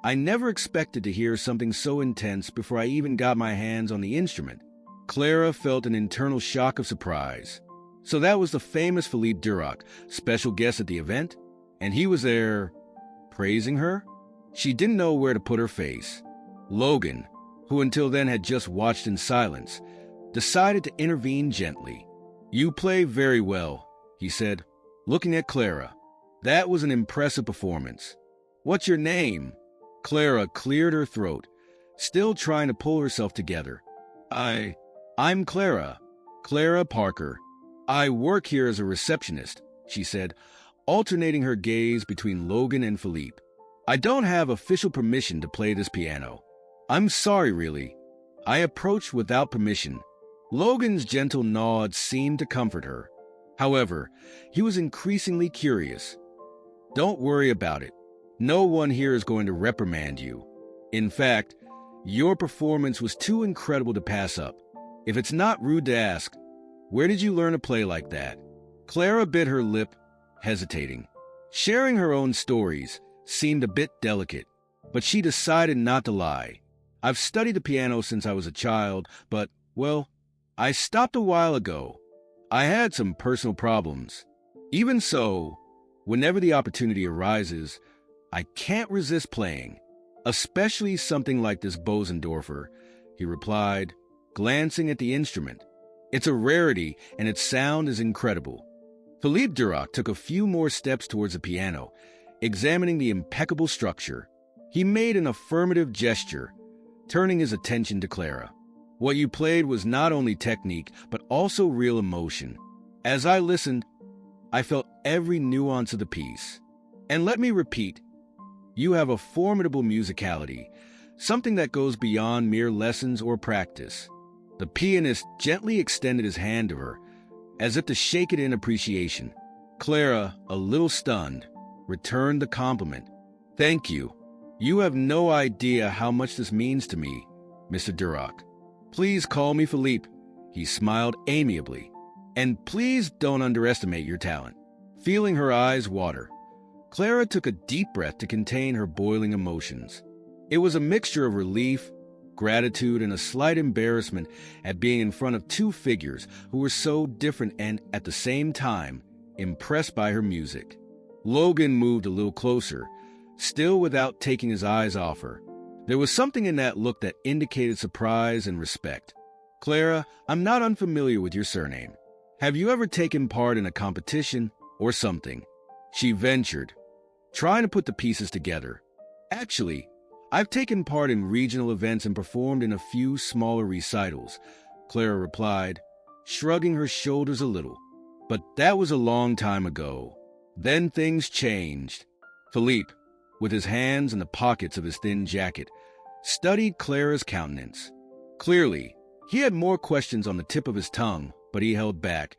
I never expected to hear something so intense before I even got my hands on the instrument." Clara felt an internal shock of surprise. So that was the famous Philippe Durac, special guest at the event? And he was there, praising her? She didn't know where to put her face. Logan, who until then had just watched in silence, decided to intervene gently. "You play very well," he said, looking at Clara. "That was an impressive performance. What's your name?" Clara cleared her throat, still trying to pull herself together. I'm Clara. Clara Parker. I work here as a receptionist," she said, alternating her gaze between Logan and Philippe. "I don't have official permission to play this piano. I'm sorry, really. I approached without permission." Logan's gentle nod seemed to comfort her. However, he was increasingly curious. "Don't worry about it. No one here is going to reprimand you. In fact, your performance was too incredible to pass up. If it's not rude to ask, where did you learn to play like that?" Clara bit her lip, hesitating. Sharing her own stories seemed a bit delicate, but she decided not to lie. "I've studied the piano since I was a child, but, well, I stopped a while ago. I had some personal problems. Even so, whenever the opportunity arises, I can't resist playing, especially something like this Bosendorfer," he replied, glancing at the instrument. "It's a rarity, and its sound is incredible." Philippe Durac took a few more steps towards the piano, examining the impeccable structure. He made an affirmative gesture, turning his attention to Clara. What you played was not only technique, but also real emotion. As I listened, I felt every nuance of the piece. And let me repeat, you have a formidable musicality, something that goes beyond mere lessons or practice. The pianist gently extended his hand to her, as if to shake it in appreciation. Clara, a little stunned, returned the compliment. Thank you. You have no idea how much this means to me, Mr. Duroc. Please call me Philippe. He smiled amiably. And please don't underestimate your talent. Feeling her eyes water, Clara took a deep breath to contain her boiling emotions. It was a mixture of relief, gratitude, and a slight embarrassment at being in front of two figures who were so different and, at the same time, impressed by her music. Logan moved a little closer, still without taking his eyes off her. There was something in that look that indicated surprise and respect. Clara, I'm not unfamiliar with your surname. Have you ever taken part in a competition or something? She ventured, trying to put the pieces together. Actually, I've taken part in regional events and performed in a few smaller recitals, Clara replied, shrugging her shoulders a little. But that was a long time ago. Then things changed. Philippe, with his hands in the pockets of his thin jacket, studied Clara's countenance. Clearly, he had more questions on the tip of his tongue, but he held back,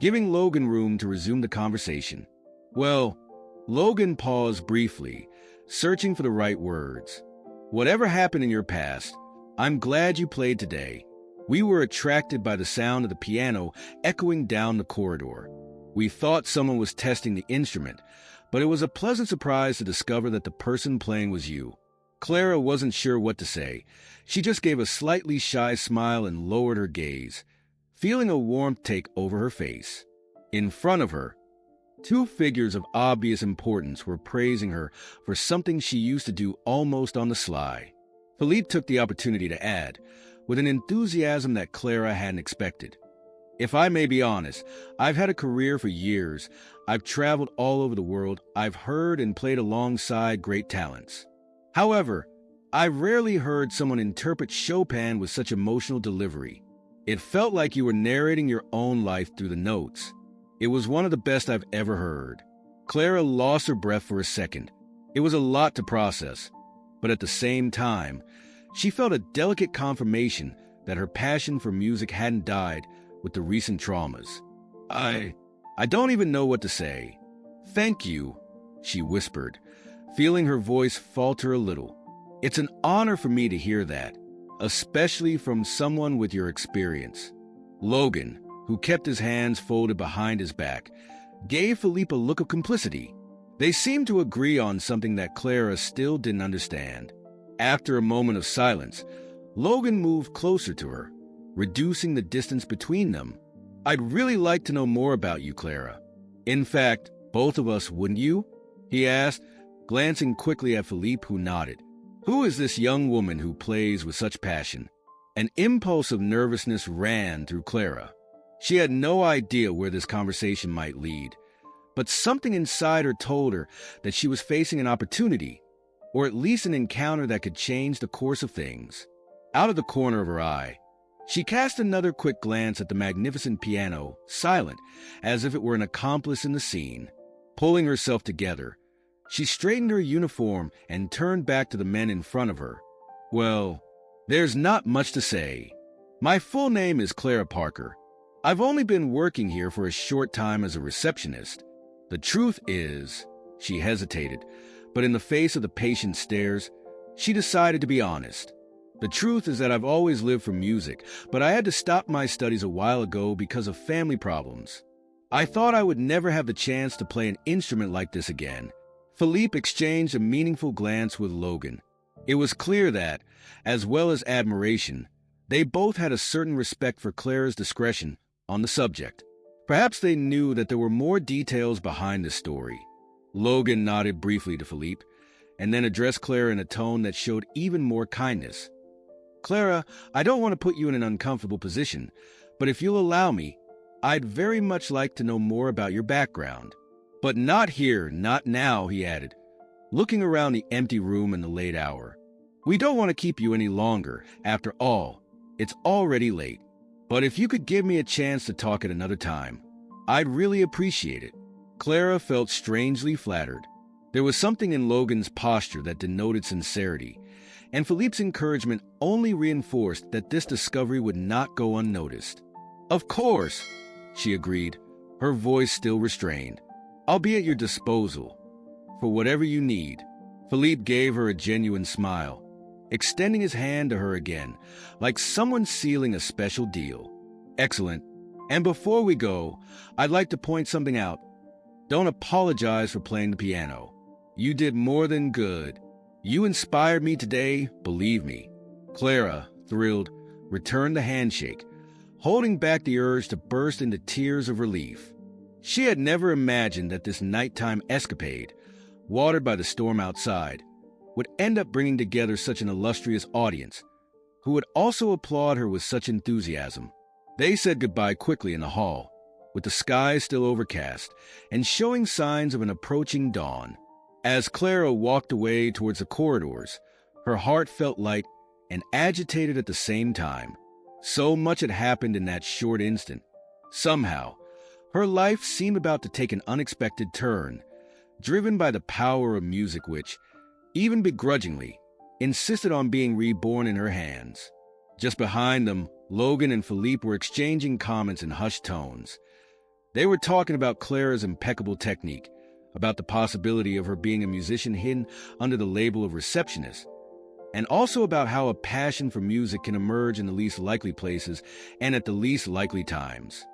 giving Logan room to resume the conversation. Well, Logan paused briefly, searching for the right words. Whatever happened in your past, I'm glad you played today. We were attracted by the sound of the piano echoing down the corridor. We thought someone was testing the instrument, but it was a pleasant surprise to discover that the person playing was you. Clara wasn't sure what to say. She just gave a slightly shy smile and lowered her gaze, feeling a warmth take over her face. In front of her, two figures of obvious importance were praising her for something she used to do almost on the sly. Philippe took the opportunity to add, with an enthusiasm that Clara hadn't expected. If I may be honest, I've had a career for years. I've traveled all over the world. I've heard and played alongside great talents. However, I've rarely heard someone interpret Chopin with such emotional delivery. It felt like you were narrating your own life through the notes. It was one of the best I've ever heard. Clara lost her breath for a second. It was a lot to process, but at the same time, she felt a delicate confirmation that her passion for music hadn't died with the recent traumas. I don't even know what to say. Thank you, she whispered, feeling her voice falter a little. It's an honor for me to hear that, especially from someone with your experience. Logan, who kept his hands folded behind his back, gave Philippe a look of complicity. They seemed to agree on something that Clara still didn't understand. After a moment of silence, Logan moved closer to her, reducing the distance between them. I'd really like to know more about you, Clara. In fact, both of us, wouldn't you? He asked, glancing quickly at Philippe, who nodded. Who is this young woman who plays with such passion? An impulse of nervousness ran through Clara. She had no idea where this conversation might lead, but something inside her told her that she was facing an opportunity, or at least an encounter that could change the course of things. Out of the corner of her eye, she cast another quick glance at the magnificent piano, silent, as if it were an accomplice in the scene. Pulling herself together, she straightened her uniform and turned back to the men in front of her. Well, there's not much to say. My full name is Clara Parker. I've only been working here for a short time as a receptionist. The truth is, she hesitated, but in the face of the patient stares, she decided to be honest. The truth is that I've always lived for music, but I had to stop my studies a while ago because of family problems. I thought I would never have the chance to play an instrument like this again. Philippe exchanged a meaningful glance with Logan. It was clear that, as well as admiration, they both had a certain respect for Clara's discretion on the subject. Perhaps they knew that there were more details behind the story. Logan nodded briefly to Philippe, and then addressed Clara in a tone that showed even more kindness. Clara, I don't want to put you in an uncomfortable position, but if you'll allow me, I'd very much like to know more about your background. But not here, not now, he added, looking around the empty room in the late hour. "We don't want to keep you any longer. After all, it's already late. But if you could give me a chance to talk at another time, I'd really appreciate it." Clara felt strangely flattered. There was something in Logan's posture that denoted sincerity, and Philippe's encouragement only reinforced that this discovery would not go unnoticed. "Of course," she agreed, her voice still restrained. "I'll be at your disposal for whatever you need." Philippe gave her a genuine smile, extending his hand to her again, like someone sealing a special deal. "Excellent. And before we go, I'd like to point something out. Don't apologize for playing the piano. You did more than good. You inspired me today, believe me." Clara, thrilled, returned the handshake, holding back the urge to burst into tears of relief. She had never imagined that this nighttime escapade, watered by the storm outside, would end up bringing together such an illustrious audience, who would also applaud her with such enthusiasm. They said goodbye quickly in the hall, with the sky still overcast and showing signs of an approaching dawn. As Clara walked away towards the corridors, her heart felt light and agitated at the same time. So much had happened in that short instant. Somehow, her life seemed about to take an unexpected turn, driven by the power of music which, even begrudgingly, insisted on being reborn in her hands. Just behind them, Logan and Philippe were exchanging comments in hushed tones. They were talking about Clara's impeccable technique, about the possibility of her being a musician hidden under the label of receptionist, and also about how a passion for music can emerge in the least likely places and at the least likely times.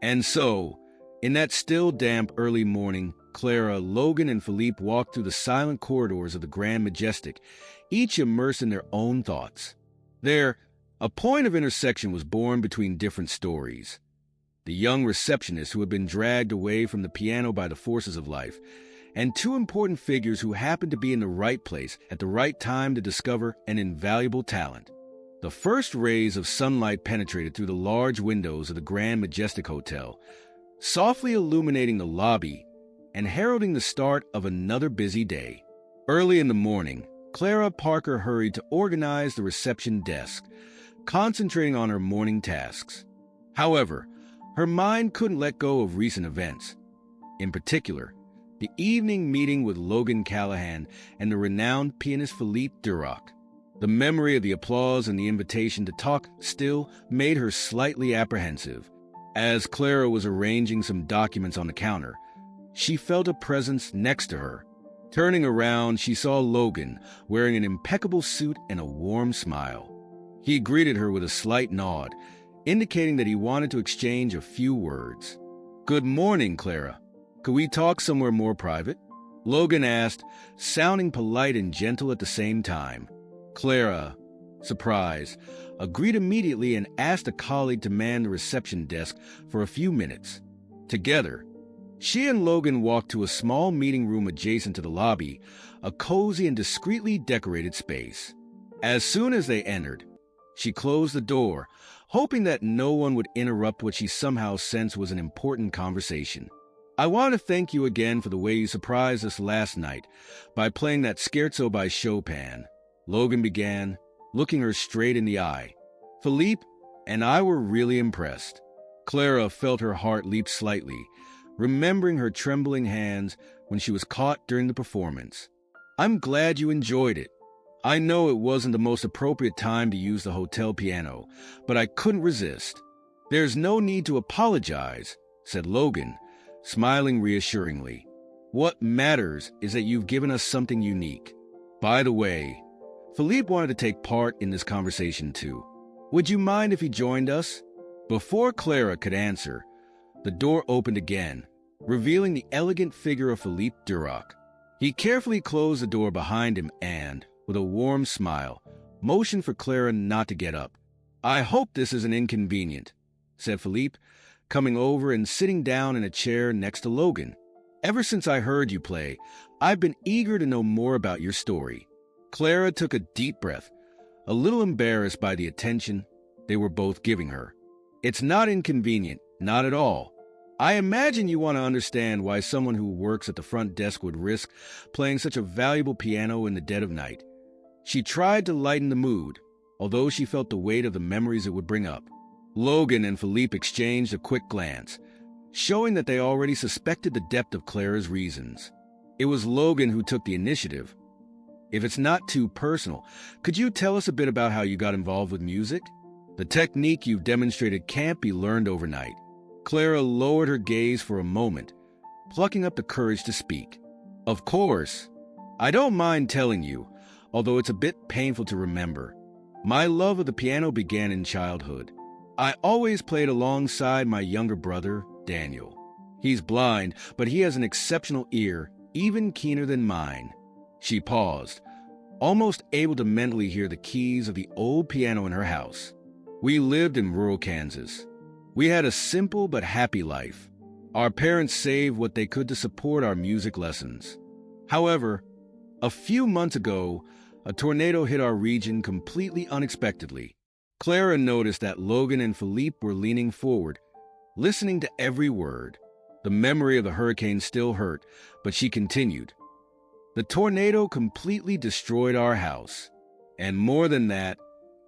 And so, in that still damp early morning, Clara, Logan, and Philippe walked through the silent corridors of the Grand Majestic, each immersed in their own thoughts. There, a point of intersection was born between different stories. The young receptionist who had been dragged away from the piano by the forces of life, and two important figures who happened to be in the right place at the right time to discover an invaluable talent. The first rays of sunlight penetrated through the large windows of the Grand Majestic Hotel, softly illuminating the lobby and heralding the start of another busy day. Early in the morning, Clara Parker hurried to organize the reception desk, concentrating on her morning tasks. However, her mind couldn't let go of recent events. In particular, the evening meeting with Logan Callahan and the renowned pianist Philippe Duroc. The memory of the applause and the invitation to talk still made her slightly apprehensive. As Clara was arranging some documents on the counter, she felt a presence next to her. Turning around, she saw Logan wearing an impeccable suit and a warm smile. He greeted her with a slight nod, indicating that he wanted to exchange a few words. "Good morning, Clara. Could we talk somewhere more private?" Logan asked, sounding polite and gentle at the same time. Clara, surprised, agreed immediately and asked a colleague to man the reception desk for a few minutes. Together, she and Logan walked to a small meeting room adjacent to the lobby, a cozy and discreetly decorated space. As soon as they entered, she closed the door, hoping that no one would interrupt what she somehow sensed was an important conversation. "I want to thank you again for the way you surprised us last night by playing that scherzo by Chopin," Logan began, looking her straight in the eye. "Philippe and I were really impressed." Clara felt her heart leap slightly, remembering her trembling hands when she was caught during the performance. "I'm glad you enjoyed it. I know it wasn't the most appropriate time to use the hotel piano, but I couldn't resist." "There's no need to apologize," said Logan, smiling reassuringly. "What matters is that you've given us something unique. By the way, Philippe wanted to take part in this conversation too. Would you mind if he joined us?" Before Clara could answer, the door opened again, revealing the elegant figure of Philippe Duroc. He carefully closed the door behind him and, with a warm smile, motioned for Clara not to get up. "I hope this isn't inconvenient," said Philippe, coming over and sitting down in a chair next to Logan. "Ever since I heard you play, I've been eager to know more about your story." Clara took a deep breath, a little embarrassed by the attention they were both giving her. "It's not inconvenient, not at all," I imagine you want to understand why someone who works at the front desk would risk playing such a valuable piano in the dead of night. She tried to lighten the mood, although she felt the weight of the memories it would bring up. Logan and Philippe exchanged a quick glance, showing that they already suspected the depth of Clara's reasons. It was Logan who took the initiative. If it's not too personal, could you tell us a bit about how you got involved with music? The technique you've demonstrated can't be learned overnight. Clara lowered her gaze for a moment, plucking up the courage to speak. Of course. I don't mind telling you, although it's a bit painful to remember. My love of the piano began in childhood. I always played alongside my younger brother, Daniel. He's blind, but he has an exceptional ear, even keener than mine. She paused, almost able to mentally hear the keys of the old piano in her house. We lived in rural Kansas. We had a simple but happy life. Our parents saved what they could to support our music lessons. However, a few months ago, a tornado hit our region completely unexpectedly. Clara noticed that Logan and Philippe were leaning forward, listening to every word. The memory of the hurricane still hurt, but she continued. The tornado completely destroyed our house. And more than that,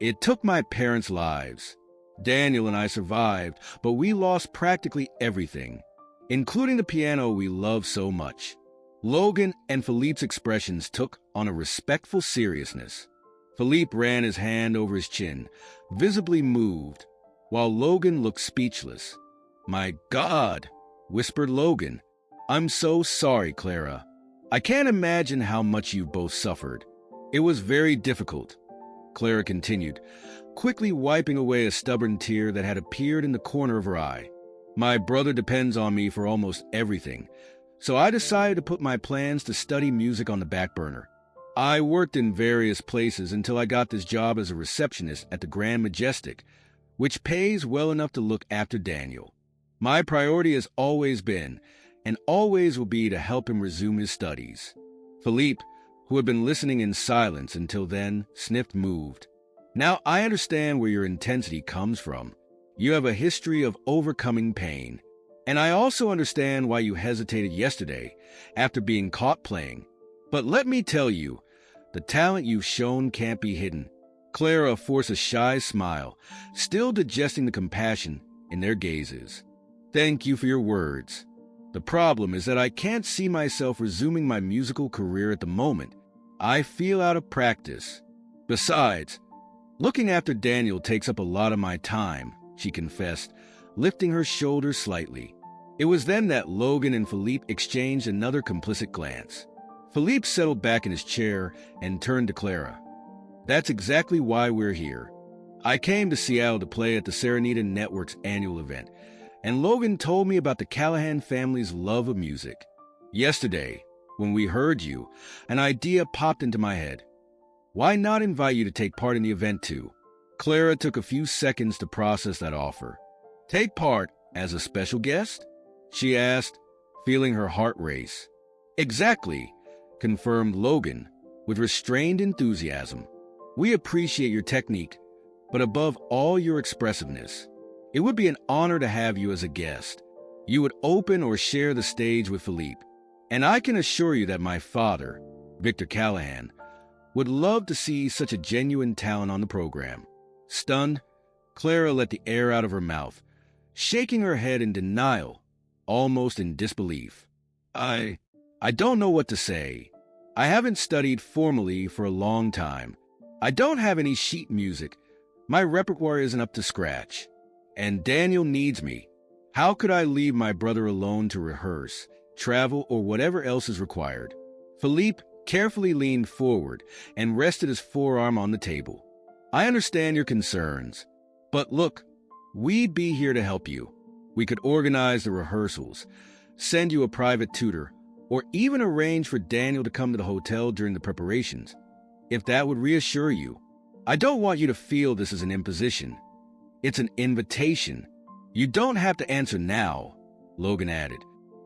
it took my parents' lives. Daniel and I survived, but we lost practically everything, including the piano we love so much. Logan and Philippe's expressions took on a respectful seriousness. Philippe ran his hand over his chin, visibly moved, while Logan looked speechless. "My God," whispered Logan. "I'm so sorry, Clara. I can't imagine how much you've both suffered. It was very difficult," Clara continued, quickly wiping away a stubborn tear that had appeared in the corner of her eye. "My brother depends on me for almost everything, so I decided to put my plans to study music on the back burner. I worked in various places until I got this job as a receptionist at the Grand Majestic, which pays well enough to look after Daniel. My priority has always been, and always will be, to help him resume his studies." Philippe, who had been listening in silence until then, sniffed moved. "Now I understand where your intensity comes from. You have a history of overcoming pain. And I also understand why you hesitated yesterday after being caught playing. But let me tell you, the talent you've shown can't be hidden." Clara forced a shy smile, still digesting the compassion in their gazes. "Thank you for your words. The problem is that I can't see myself resuming my musical career at the moment. I feel out of practice. Besides, looking after Daniel takes up a lot of my time," she confessed, lifting her shoulders slightly. It was then that Logan and Philippe exchanged another complicit glance. Philippe settled back in his chair and turned to Clara. "That's exactly why we're here. I came to Seattle to play at the Serenita Network's annual event, and Logan told me about the Callahan family's love of music. Yesterday, when we heard you, an idea popped into my head. Why not invite you to take part in the event too?" Clara took a few seconds to process that offer. "Take part as a special guest?" she asked, feeling her heart race. "Exactly," confirmed Logan, with restrained enthusiasm. "We appreciate your technique, but above all, your expressiveness. It would be an honor to have you as a guest. You would open or share the stage with Philippe, and I can assure you that my father, Victor Callahan, would love to see such a genuine talent on the program." Stunned, Clara let the air out of her mouth, shaking her head in denial, almost in disbelief. I don't know what to say. I haven't studied formally for a long time. I don't have any sheet music. My repertoire isn't up to scratch. And Daniel needs me. How could I leave my brother alone to rehearse, travel, or whatever else is required?" Philippe carefully leaned forward and rested his forearm on the table. "I understand your concerns, but look, we'd be here to help you. We could organize the rehearsals, send you a private tutor, or even arrange for Daniel to come to the hotel during the preparations, if that would reassure you. I don't want you to feel this is an imposition. It's an invitation. You don't have to answer now," Logan added,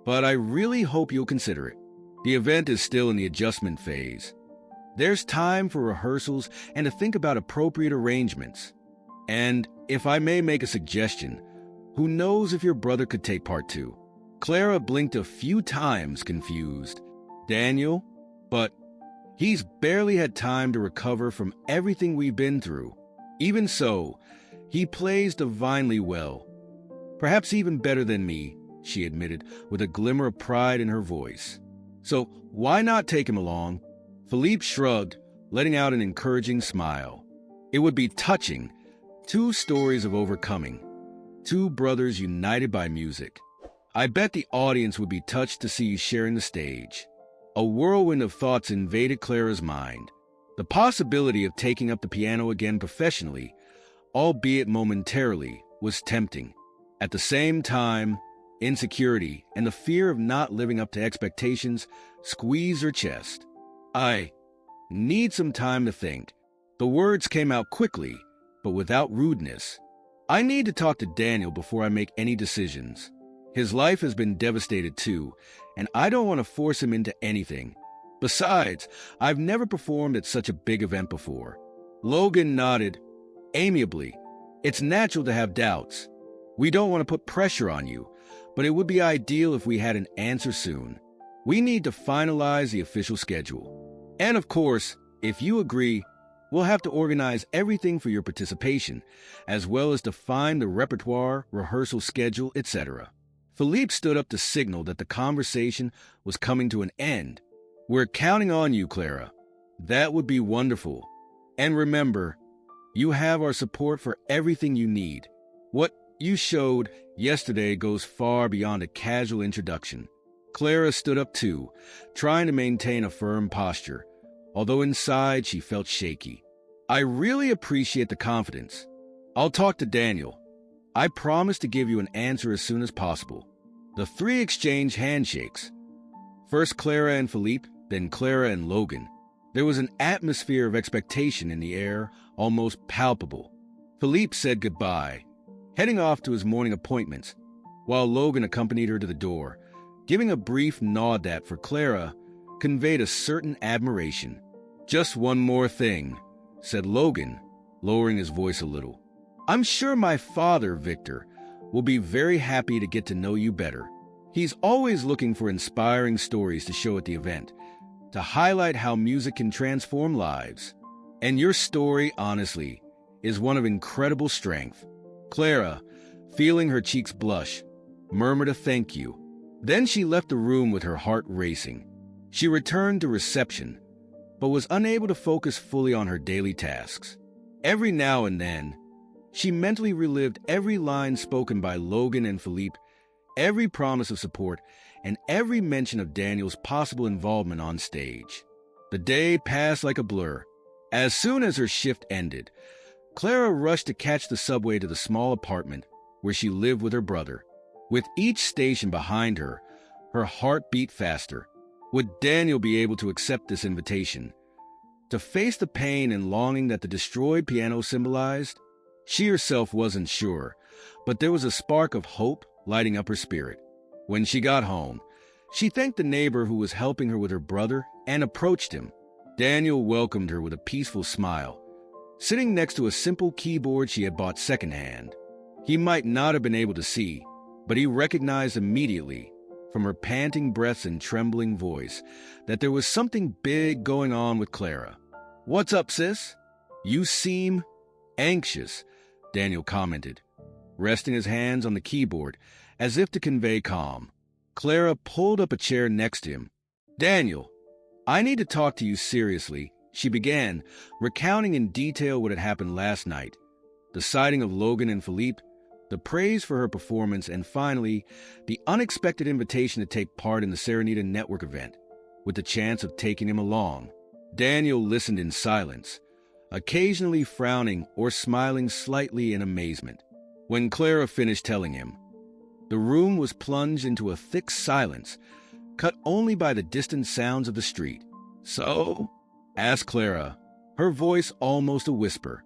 "but I really hope you'll consider it. The event is still in the adjustment phase. There's time for rehearsals and to think about appropriate arrangements. And if I may make a suggestion, Who knows if your brother could take part two? Clara blinked a few times, confused. Daniel? But he's barely had time to recover from everything we've been through. Even so, he plays divinely well. Perhaps even better than me, she admitted, with a glimmer of pride in her voice. So why not take him along? Philippe shrugged, letting out an encouraging smile. It would be touching. 2 stories of overcoming. 2 brothers united by music. I bet the audience would be touched to see you sharing the stage. A whirlwind of thoughts invaded Clara's mind. The possibility of taking up the piano again professionally, albeit momentarily, was tempting. At the same time, insecurity and the fear of not living up to expectations squeezed her chest. I need some time to think. The words came out quickly, but without rudeness. I need to talk to Daniel before I make any decisions. His life has been devastated too, and I don't want to force him into anything. Besides, I've never performed at such a big event before. Logan nodded amiably. It's natural to have doubts. We don't want to put pressure on you, but it would be ideal if we had an answer soon. We need to finalize the official schedule. And of course, if you agree, we'll have to organize everything for your participation, as well as define the repertoire, rehearsal schedule, etc. Philippe stood up to signal that the conversation was coming to an end. We're counting on you, Clara. That would be wonderful. And remember, you have our support for everything you need. What you showed yesterday goes far beyond a casual introduction. Clara stood up too, trying to maintain a firm posture, although inside she felt shaky. I really appreciate the confidence. I'll talk to Daniel. I promise to give you an answer as soon as possible. The 3 exchanged handshakes. First Clara and Philippe, then Clara and Logan. There was an atmosphere of expectation in the air, almost palpable. Philippe said goodbye, heading off to his morning appointments, while Logan accompanied her to the door, giving a brief nod that, for Clara, conveyed a certain admiration. Just one more thing, said Logan, lowering his voice a little. I'm sure my father, Victor, will be very happy to get to know you better. He's always looking for inspiring stories to show at the event, to highlight how music can transform lives. And your story, honestly, is one of incredible strength. Clara, feeling her cheeks blush, murmured a thank you. Then she left the room with her heart racing. She returned to reception, but was unable to focus fully on her daily tasks. Every now and then, she mentally relived every line spoken by Logan and Philippe, every promise of support, and every mention of Daniel's possible involvement on stage. The day passed like a blur. As soon as her shift ended, Clara rushed to catch the subway to the small apartment where she lived with her brother. With each station behind her, her heart beat faster. Would Daniel be able to accept this invitation? To face the pain and longing that the destroyed piano symbolized? She herself wasn't sure, but there was a spark of hope lighting up her spirit. When she got home, she thanked the neighbor who was helping her with her brother and approached him. Daniel welcomed her with a peaceful smile, sitting next to a simple keyboard she had bought secondhand. He might not have been able to see, but he recognized immediately, from her panting breaths and trembling voice, that there was something big going on with Clara. "What's up, sis? You seem anxious," Daniel commented, resting his hands on the keyboard as if to convey calm. Clara pulled up a chair next to him. "Daniel, I need to talk to you seriously," she began, recounting in detail what had happened last night. The sighting of Logan and Philippe, the praise for her performance, and finally, the unexpected invitation to take part in the Serenita Network event, with the chance of taking him along. Daniel listened in silence, occasionally frowning or smiling slightly in amazement. When Clara finished telling him, the room was plunged into a thick silence, cut only by the distant sounds of the street. "So?" asked Clara, her voice almost a whisper.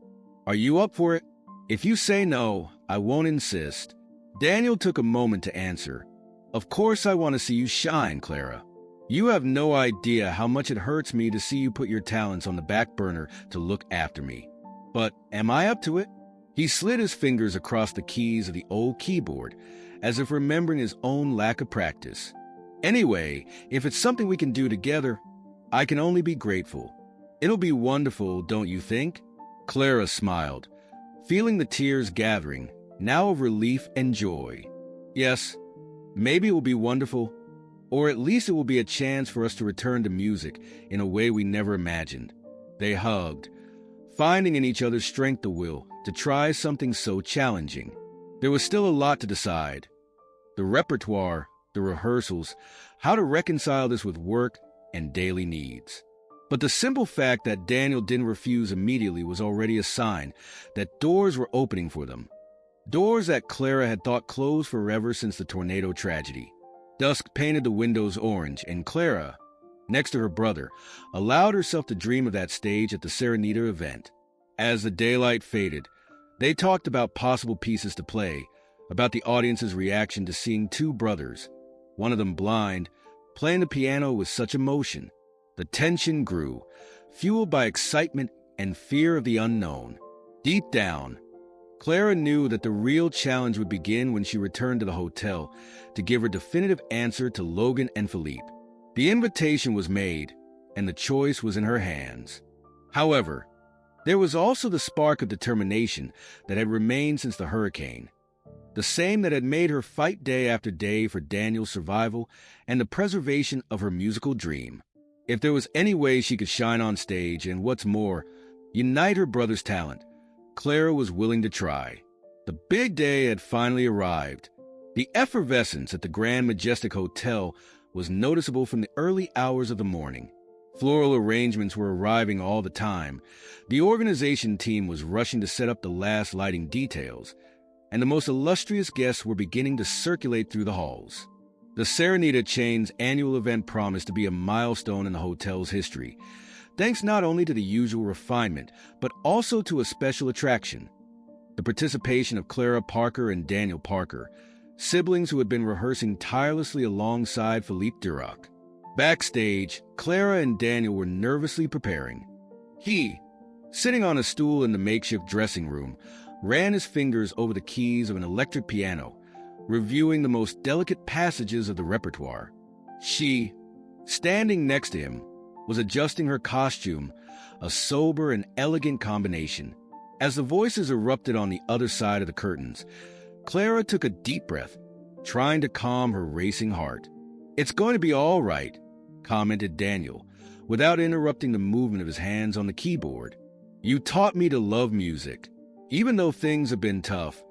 "Are you up for it? If you say no, I won't insist." Daniel took a moment to answer. "Of course I want to see you shine, Clara. You have no idea how much it hurts me to see you put your talents on the back burner to look after me. But am I up to it?" He slid his fingers across the keys of the old keyboard, as if remembering his own lack of practice. Anyway, if it's something we can do together, I can only be grateful. It'll be wonderful, don't you think? Clara smiled, feeling the tears gathering, now of relief and joy. Yes, maybe it will be wonderful, or at least it will be a chance for us to return to music in a way we never imagined. They hugged, finding in each other's strength the will to try something so challenging. There was still a lot to decide. The repertoire, the rehearsals, how to reconcile this with work and daily needs. But the simple fact that Daniel didn't refuse immediately was already a sign that doors were opening for them. Doors that Clara had thought closed forever since the tornado tragedy. Dusk painted the windows orange, and Clara, next to her brother, allowed herself to dream of that stage at the Serenita event. As the daylight faded, they talked about possible pieces to play, about the audience's reaction to seeing two brothers, one of them blind, playing the piano with such emotion. The tension grew, fueled by excitement and fear of the unknown. Deep down, Clara knew that the real challenge would begin when she returned to the hotel to give her definitive answer to Logan and Philippe. The invitation was made, and the choice was in her hands. However, there was also the spark of determination that had remained since the hurricane, the same that had made her fight day after day for Daniel's survival and the preservation of her musical dream. If there was any way she could shine on stage and, what's more, unite her brother's talent, Clara was willing to try. The big day had finally arrived. The effervescence at the Grand Majestic Hotel was noticeable from the early hours of the morning. Floral arrangements were arriving all the time. The organization team was rushing to set up the last lighting details, and the most illustrious guests were beginning to circulate through the halls. The Serenita chain's annual event promised to be a milestone in the hotel's history, thanks not only to the usual refinement, but also to a special attraction: the participation of Clara Parker and Daniel Parker, siblings who had been rehearsing tirelessly alongside Philippe Duroc. Backstage, Clara and Daniel were nervously preparing. He, sitting on a stool in the makeshift dressing room, ran his fingers over the keys of an electric piano, reviewing the most delicate passages of the repertoire. She, standing next to him, was adjusting her costume, a sober and elegant combination. As the voices erupted on the other side of the curtains, Clara took a deep breath, trying to calm her racing heart. "It's going to be all right," commented Daniel, without interrupting the movement of his hands on the keyboard. "You taught me to love music. Even though things have been tough,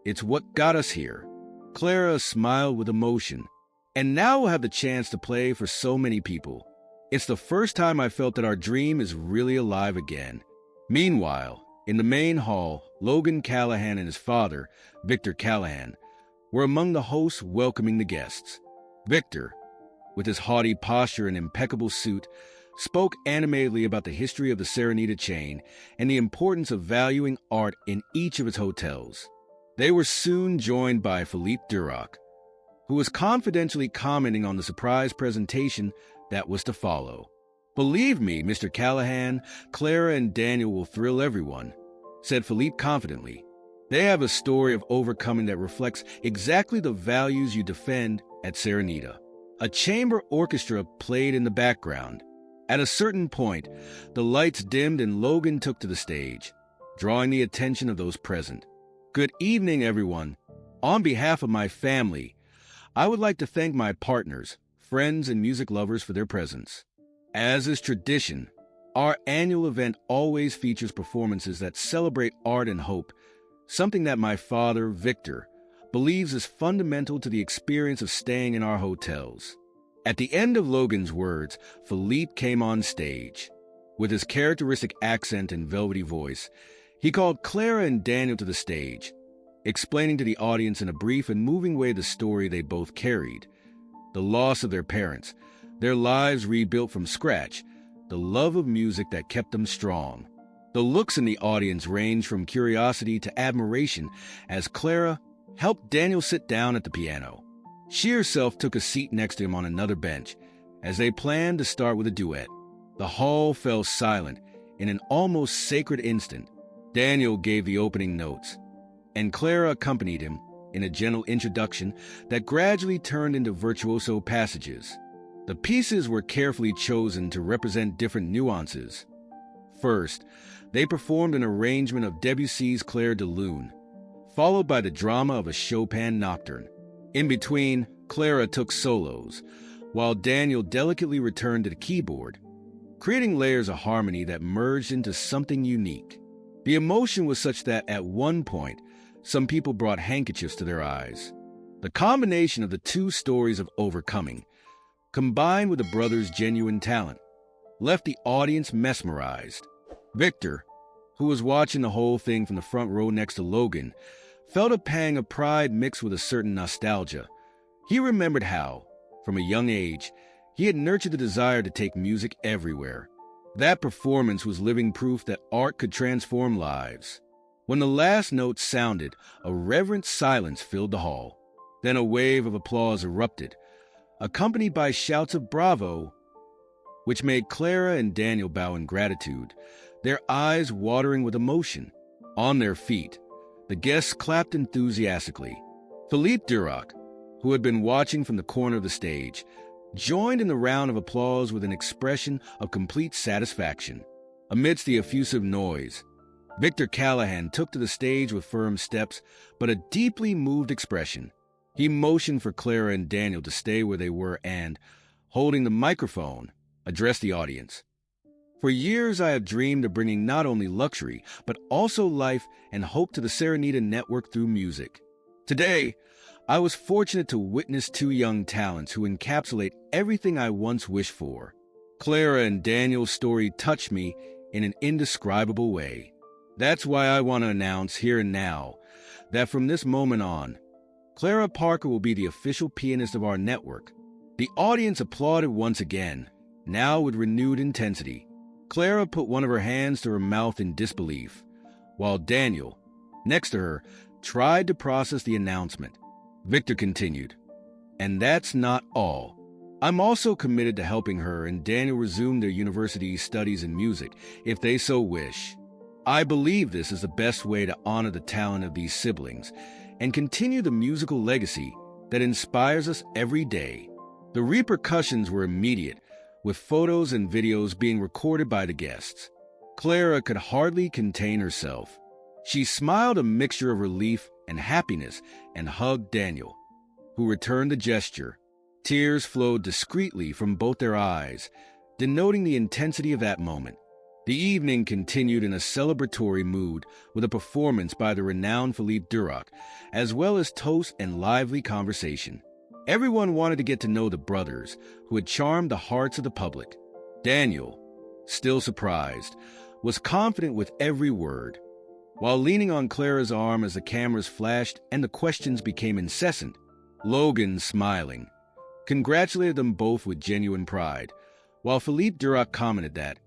it's what got us here." Clara smiled with emotion. "And now we'll have the chance to play for so many people. It's the first time I felt that our dream is really alive again." Meanwhile, in the main hall, Logan Callahan and his father, Victor Callahan, were among the hosts welcoming the guests. Victor, with his haughty posture and impeccable suit, spoke animatedly about the history of the Serenita chain and the importance of valuing art in each of its hotels. They were soon joined by Philippe Duroc, who was confidentially commenting on the surprise presentation that was to follow. "Believe me, Mr. Callahan, Clara and Daniel will thrill everyone," said Philippe confidently. "They have a story of overcoming that reflects exactly the values you defend at Serenita." A chamber orchestra played in the background. At a certain point, the lights dimmed and Logan took to the stage, drawing the attention of those present. "Good evening, everyone. On behalf of my family, I would like to thank my partners, friends, and music lovers for their presence. As is tradition, our annual event always features performances that celebrate art and hope, something that my father, Victor, believes is fundamental to the experience of staying in our hotels." At the end of Logan's words, Philippe came on stage. With his characteristic accent and velvety voice, he called Clara and Daniel to the stage, explaining to the audience in a brief and moving way the story they both carried: the loss of their parents, their lives rebuilt from scratch, the love of music that kept them strong. The looks in the audience ranged from curiosity to admiration as Clara helped Daniel sit down at the piano. She herself took a seat next to him on another bench, as they planned to start with a duet. The hall fell silent in an almost sacred instant. Daniel gave the opening notes, and Clara accompanied him in a gentle introduction that gradually turned into virtuoso passages. The pieces were carefully chosen to represent different nuances. First, they performed an arrangement of Debussy's Clair de Lune, followed by the drama of a Chopin nocturne. In between, Clara took solos, while Daniel delicately returned to the keyboard, creating layers of harmony that merged into something unique. The emotion was such that at one point, some people brought handkerchiefs to their eyes. The combination of the two stories of overcoming, combined with the brothers' genuine talent, left the audience mesmerized. Victor, who was watching the whole thing from the front row next to Logan, felt a pang of pride mixed with a certain nostalgia. He remembered how, from a young age, he had nurtured the desire to take music everywhere. That performance was living proof that art could transform lives. When the last note sounded, a reverent silence filled the hall. Then a wave of applause erupted, accompanied by shouts of bravo, which made Clara and Daniel bow in gratitude, their eyes watering with emotion. On their feet, the guests clapped enthusiastically. Philippe Duroc, who had been watching from the corner of the stage, joined in the round of applause with an expression of complete satisfaction. Amidst the effusive noise, Victor Callahan took to the stage with firm steps, but a deeply moved expression. He motioned for Clara and Daniel to stay where they were and, holding the microphone, addressed the audience. For years I have dreamed of bringing not only luxury, but also life and hope to the Serenita Network through music. Today, I was fortunate to witness two young talents who encapsulate everything I once wished for. Clara and Daniel's story touched me in an indescribable way. That's why I want to announce here and now that from this moment on, Clara Parker will be the official pianist of our network. The audience applauded once again, now with renewed intensity. Clara put one of her hands to her mouth in disbelief, while Daniel, next to her, tried to process the announcement. Victor continued, "And that's not all. I'm also committed to helping her and Daniel resume their university studies in music, if they so wish. I believe this is the best way to honor the talent of these siblings and continue the musical legacy that inspires us every day." The repercussions were immediate, with photos and videos being recorded by the guests. Clara could hardly contain herself. She smiled a mixture of relief and happiness and hugged Daniel, who returned the gesture. Tears flowed discreetly from both their eyes, denoting the intensity of that moment. The evening continued in a celebratory mood with a performance by the renowned Philippe Duroc, as well as toast and lively conversation. Everyone wanted to get to know the brothers, who had charmed the hearts of the public. Daniel, still surprised, was confident with every word. While leaning on Clara's arm as the cameras flashed and the questions became incessant, Logan, smiling, congratulated them both with genuine pride, while Philippe Duroc commented that,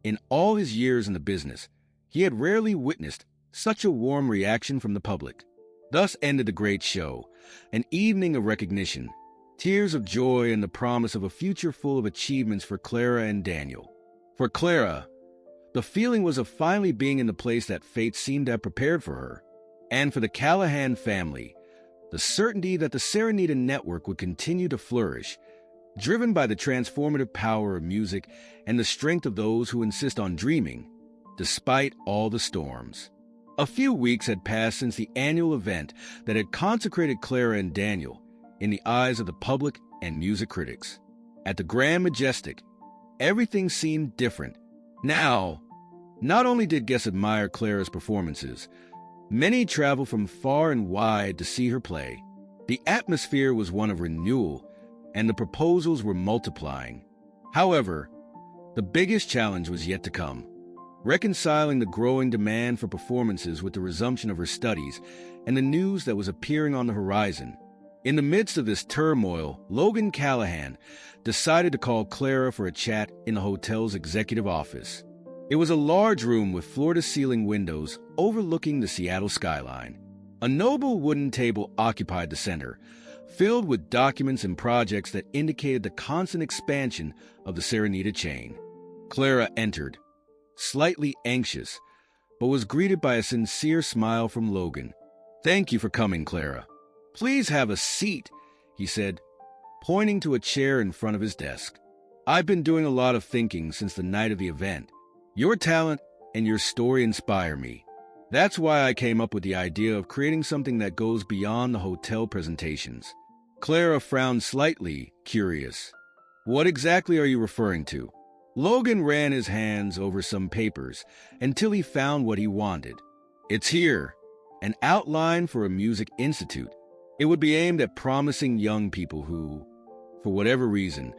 in all his years in the business, he had rarely witnessed such a warm reaction from the public. Thus ended the great show, an evening of recognition, tears of joy, and the promise of a future full of achievements for Clara and Daniel. For Clara, the feeling was of finally being in the place that fate seemed to have prepared for her. And for the Callahan family, the certainty that the Serenita Network would continue to flourish, driven by the transformative power of music and the strength of those who insist on dreaming, despite all the storms. A few weeks had passed since the annual event that had consecrated Clara and Daniel in the eyes of the public and music critics. At the Grand Majestic, everything seemed different. Now, not only did guests admire Clara's performances, many traveled from far and wide to see her play. The atmosphere was one of renewal, and the proposals were multiplying. However, the biggest challenge was yet to come. Reconciling the growing demand for performances with the resumption of her studies and the news that was appearing on the horizon. In the midst of this turmoil, Logan Callahan decided to call Clara for a chat in the hotel's executive office. It was a large room with floor-to-ceiling windows overlooking the Seattle skyline. A noble wooden table occupied the center, filled with documents and projects that indicated the constant expansion of the Serenita chain. Clara entered, slightly anxious, but was greeted by a sincere smile from Logan. Thank you for coming, Clara. Please have a seat, he said, pointing to a chair in front of his desk. I've been doing a lot of thinking since the night of the event. Your talent and your story inspire me. That's why I came up with the idea of creating something that goes beyond the hotel presentations. Clara frowned slightly, curious. What exactly are you referring to? Logan ran his hands over some papers until he found what he wanted. It's here, an outline for a music institute. It would be aimed at promising young people who, for whatever reason,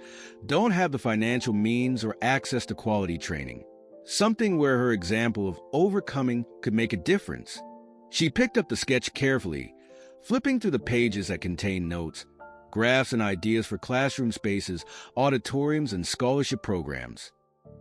don't have the financial means or access to quality training. Something where her example of overcoming could make a difference. She picked up the sketch carefully, flipping through the pages that contained notes, graphs, and ideas for classroom spaces, auditoriums, and scholarship programs.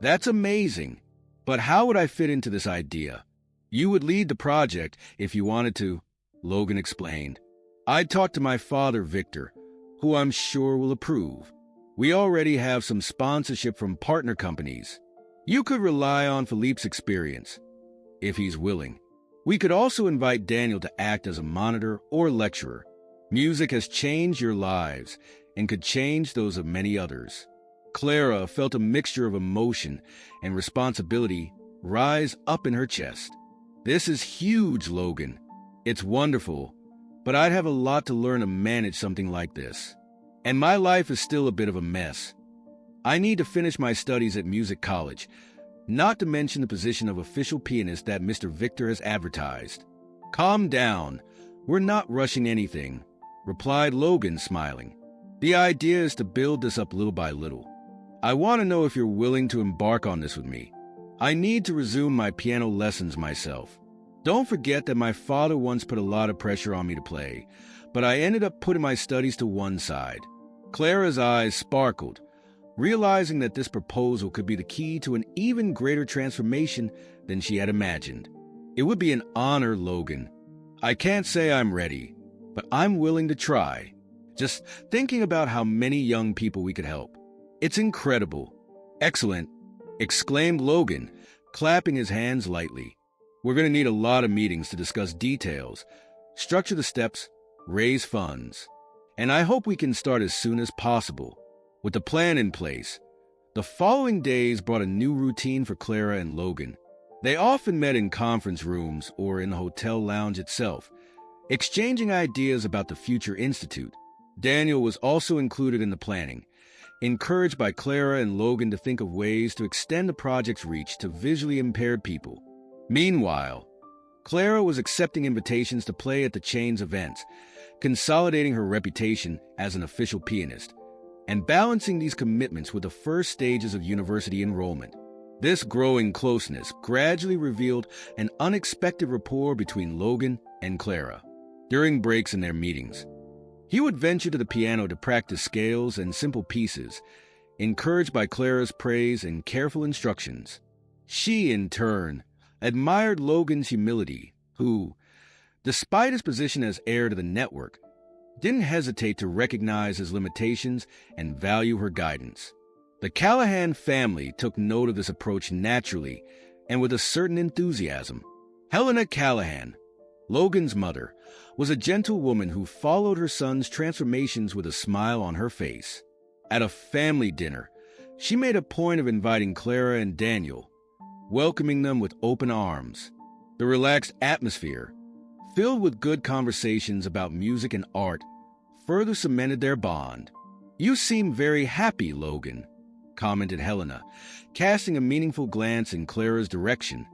That's amazing. But how would I fit into this idea? You would lead the project if you wanted to, Logan explained. I'd talk to my father, Victor, who I'm sure will approve. We already have some sponsorship from partner companies. You could rely on Philippe's experience, if he's willing. We could also invite Daniel to act as a monitor or lecturer. Music has changed your lives and could change those of many others. Clara felt a mixture of emotion and responsibility rise up in her chest. This is huge, Logan. It's wonderful, but I'd have a lot to learn to manage something like this. And my life is still a bit of a mess. I need to finish my studies at music college, not to mention the position of official pianist that Mr. Victor has advertised. Calm down. We're not rushing anything, replied Logan, smiling. The idea is to build this up little by little. I want to know if you're willing to embark on this with me. I need to resume my piano lessons myself. Don't forget that my father once put a lot of pressure on me to play, but I ended up putting my studies to one side. Clara's eyes sparkled, realizing that this proposal could be the key to an even greater transformation than she had imagined. It would be an honor, Logan. I can't say I'm ready, but I'm willing to try. Just thinking about how many young people we could help. It's incredible. Excellent, exclaimed Logan, clapping his hands lightly. We're going to need a lot of meetings to discuss details, structure the steps, raise funds. And I hope we can start as soon as possible. With the plan in place, the following days brought a new routine for Clara and Logan. They often met in conference rooms or in the hotel lounge itself, exchanging ideas about the future institute. Daniel was also included in the planning, encouraged by Clara and Logan to think of ways to extend the project's reach to visually impaired people. Meanwhile, Clara was accepting invitations to play at the chain's events, consolidating her reputation as an official pianist, and balancing these commitments with the first stages of university enrollment. This growing closeness gradually revealed an unexpected rapport between Logan and Clara. During breaks in their meetings, he would venture to the piano to practice scales and simple pieces, encouraged by Clara's praise and careful instructions. She, in turn, admired Logan's humility, who, despite his position as heir to the network, didn't hesitate to recognize his limitations and value her guidance. The Callahan family took note of this approach naturally and with a certain enthusiasm. Helena Callahan, Logan's mother, was a gentle woman who followed her son's transformations with a smile on her face. At a family dinner, she made a point of inviting Clara and Daniel, welcoming them with open arms. The relaxed atmosphere, filled with good conversations about music and art, further cemented their bond. You seem very happy, Logan, commented Helena, casting a meaningful glance in Clara's direction,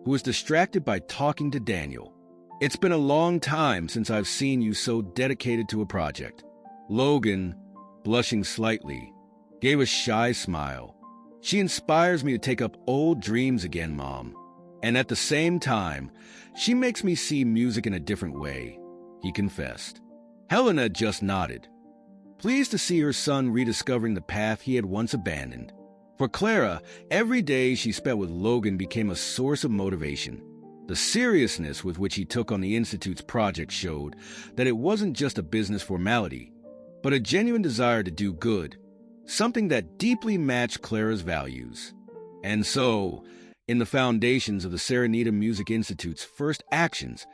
who was distracted by talking to Daniel. It's been a long time since I've seen you so dedicated to a project. Logan, blushing slightly, gave a shy smile. She inspires me to take up old dreams again, Mom. And at the same time, she makes me see music in a different way, he confessed. Helena just nodded, pleased to see her son rediscovering the path he had once abandoned. For Clara, every day she spent with Logan became a source of motivation. The seriousness with which he took on the Institute's project showed that it wasn't just a business formality, but a genuine desire to do good, something that deeply matched Clara's values. And so, in the foundations of the Serenita Music Institute's first actions,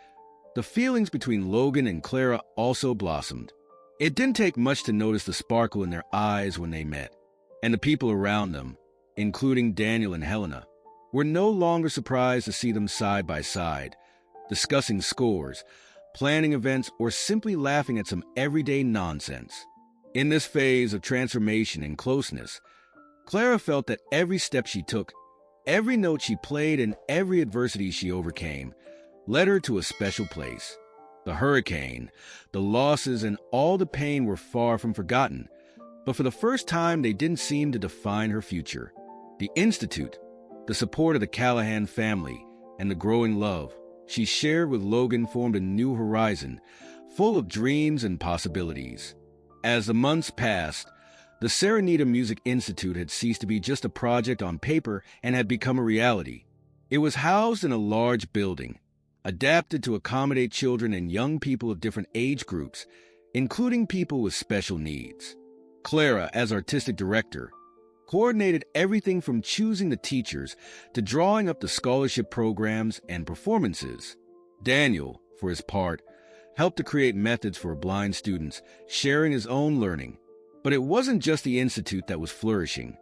The feelings between Logan and Clara also blossomed. It didn't take much to notice the sparkle in their eyes when they met, and the people around them, including Daniel and Helena, were no longer surprised to see them side by side, discussing scores, planning events, or simply laughing at some everyday nonsense. In this phase of transformation and closeness, Clara felt that every step she took, every note she played, and every adversity she overcame led her to a special place. The hurricane, the losses, and all the pain were far from forgotten, but for the first time they didn't seem to define her future. The Institute, the support of the Callahan family, and the growing love she shared with Logan formed a new horizon, full of dreams and possibilities. As the months passed, the Serenita Music Institute had ceased to be just a project on paper and had become a reality. It was housed in a large building, adapted to accommodate children and young people of different age groups, including people with special needs. Clara, as artistic director, coordinated everything from choosing the teachers to drawing up the scholarship programs and performances. Daniel, for his part, helped to create methods for blind students, sharing his own learning. But it wasn't just the Institute that was flourishing.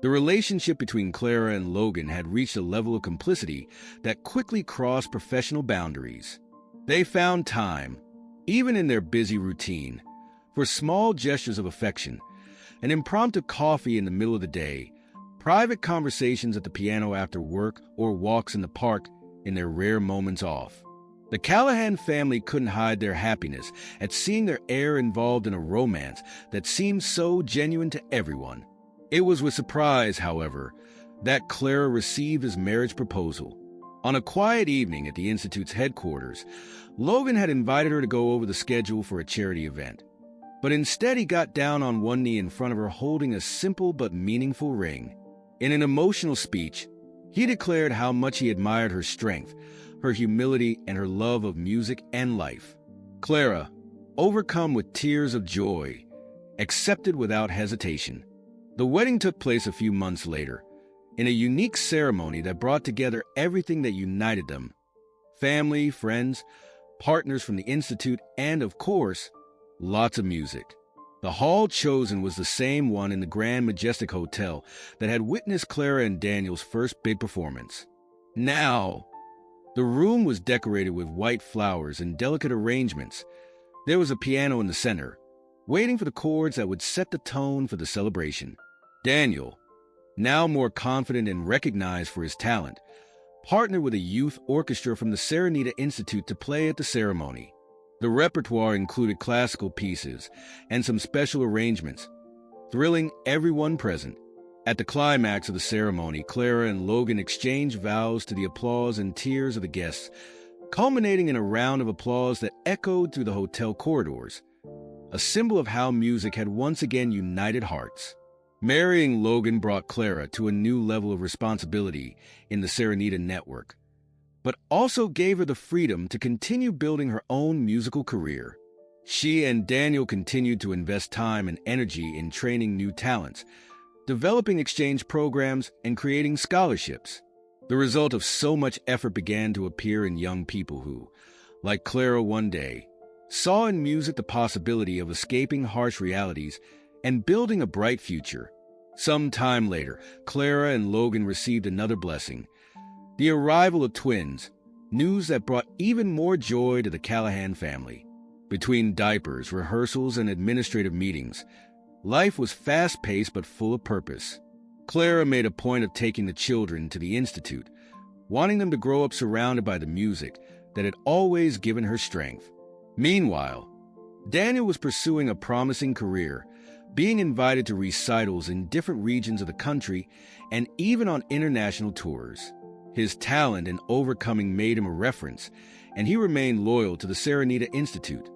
The relationship between Clara and Logan had reached a level of complicity that quickly crossed professional boundaries. They found time, even in their busy routine, for small gestures of affection, an impromptu coffee in the middle of the day, private conversations at the piano after work, or walks in the park in their rare moments off. The Callahan family couldn't hide their happiness at seeing their heir involved in a romance that seemed so genuine to everyone. It was with surprise, however, that Clara received his marriage proposal. On a quiet evening at the Institute's headquarters, Logan had invited her to go over the schedule for a charity event. But instead he got down on one knee in front of her holding a simple but meaningful ring. In an emotional speech, he declared how much he admired her strength, her humility, and her love of music and life. Clara, overcome with tears of joy, accepted without hesitation. The wedding took place a few months later, in a unique ceremony that brought together everything that united them: family, friends, partners from the Institute, and, of course, lots of music. The hall chosen was the same one in the Grand Majestic Hotel that had witnessed Clara and Daniel's first big performance. Now, the room was decorated with white flowers and delicate arrangements. There was a piano in the center, waiting for the chords that would set the tone for the celebration. Daniel, now more confident and recognized for his talent, partnered with a youth orchestra from the Serenita Institute to play at the ceremony. The repertoire included classical pieces and some special arrangements, thrilling everyone present. At the climax of the ceremony, Clara and Logan exchanged vows to the applause and tears of the guests, culminating in a round of applause that echoed through the hotel corridors, a symbol of how music had once again united hearts. Marrying Logan brought Clara to a new level of responsibility in the Serenita network, but also gave her the freedom to continue building her own musical career. She and Daniel continued to invest time and energy in training new talents, developing exchange programs, and creating scholarships. The result of so much effort began to appear in young people who, like Clara one day, saw in music the possibility of escaping harsh realities and building a bright future. Some time later, Clara and Logan received another blessing: the arrival of twins, news that brought even more joy to the Callahan family. Between diapers, rehearsals, and administrative meetings, life was fast-paced but full of purpose. Clara made a point of taking the children to the Institute, wanting them to grow up surrounded by the music that had always given her strength. Meanwhile, Daniel was pursuing a promising career, being invited to recitals in different regions of the country and even on international tours. His talent and overcoming made him a reference, and he remained loyal to the Serenita Institute,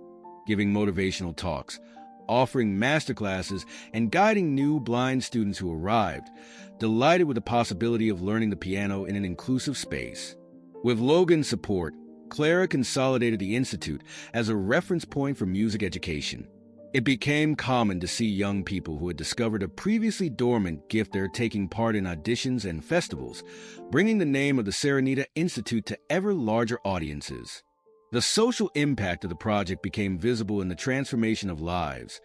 giving motivational talks, offering masterclasses, and guiding new blind students who arrived, delighted with the possibility of learning the piano in an inclusive space. With Logan's support, Clara consolidated the Institute as a reference point for music education. It became common to see young people who had discovered a previously dormant gift there taking part in auditions and festivals, bringing the name of the Serenita Institute to ever larger audiences. The social impact of the project became visible in the transformation of lives,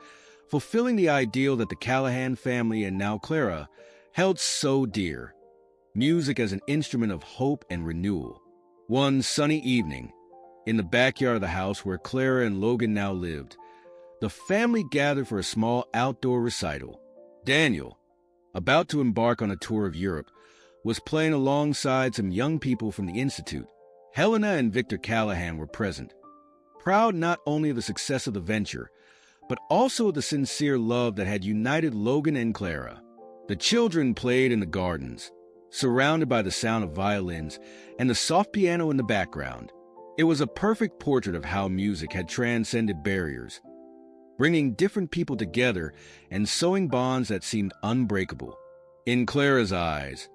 fulfilling the ideal that the Callahan family and now Clara held so dear: music as an instrument of hope and renewal. One sunny evening, in the backyard of the house where Clara and Logan now lived, the family gathered for a small outdoor recital. Daniel, about to embark on a tour of Europe, was playing alongside some young people from the Institute. Helena and Victor Callahan were present, proud not only of the success of the venture, but also of the sincere love that had united Logan and Clara. The children played in the gardens, surrounded by the sound of violins and the soft piano in the background. It was a perfect portrait of how music had transcended barriers, bringing different people together and sewing bonds that seemed unbreakable. In Clara's eyes,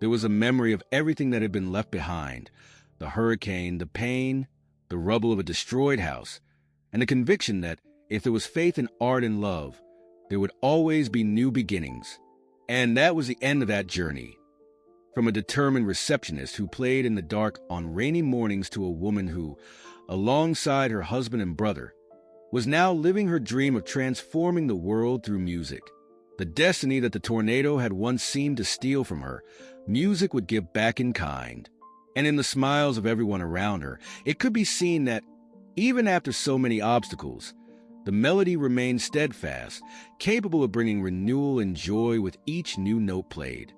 there was a memory of everything that had been left behind: the hurricane, the pain, the rubble of a destroyed house, and the conviction that if there was faith in art and love, there would always be new beginnings. And that was the end of that journey. From a determined receptionist who played in the dark on rainy mornings to a woman who, alongside her husband and brother, was now living her dream of transforming the world through music. The destiny that the tornado had once seemed to steal from her, music would give back in kind. And in the smiles of everyone around her, it could be seen that, even after so many obstacles, the melody remained steadfast, capable of bringing renewal and joy with each new note played.